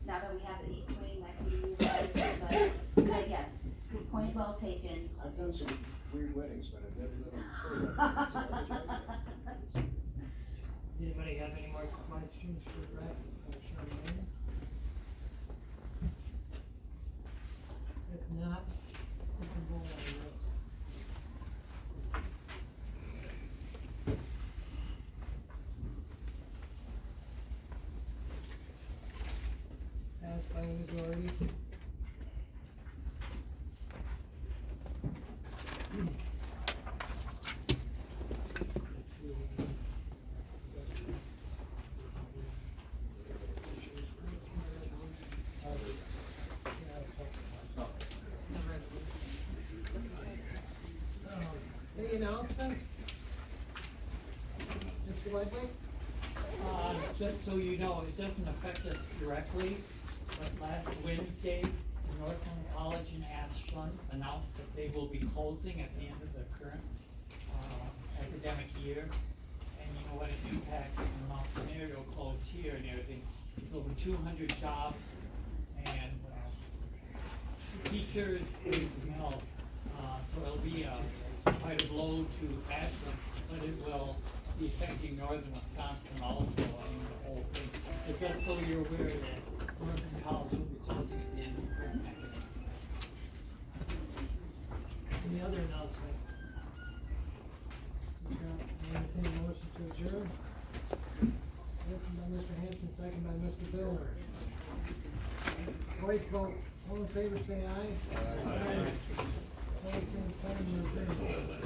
now that we have the east wing, that can be moved over, but yes, good point, well taken. I've done some weird weddings, but I've never done them. Does anybody have any more questions for Brett or Charmaine? If not, we can go on this. Passed by a majority. Any announcements? Mr. Ledway? Just so you know, it doesn't affect us directly, but last Wednesday, Northland College in Ashland announced that they will be closing at the end of the current academic year. And you know what an impact in the Mount Scenario closed here and everything. It's over 200 jobs and teachers, everything else. So it'll be quite a blow to Ashland, but it will be affecting northern Wisconsin also, I mean, the whole thing. But just so you're aware that Northern College will be closing at the end of the current academic year. Any other announcements? Entertain a motion to adjourn. Motion by Mr. Hanson, second by Mr. Biller. Voice vote, all in favor say aye. Aye. Opposed, same sign, we're adjourned.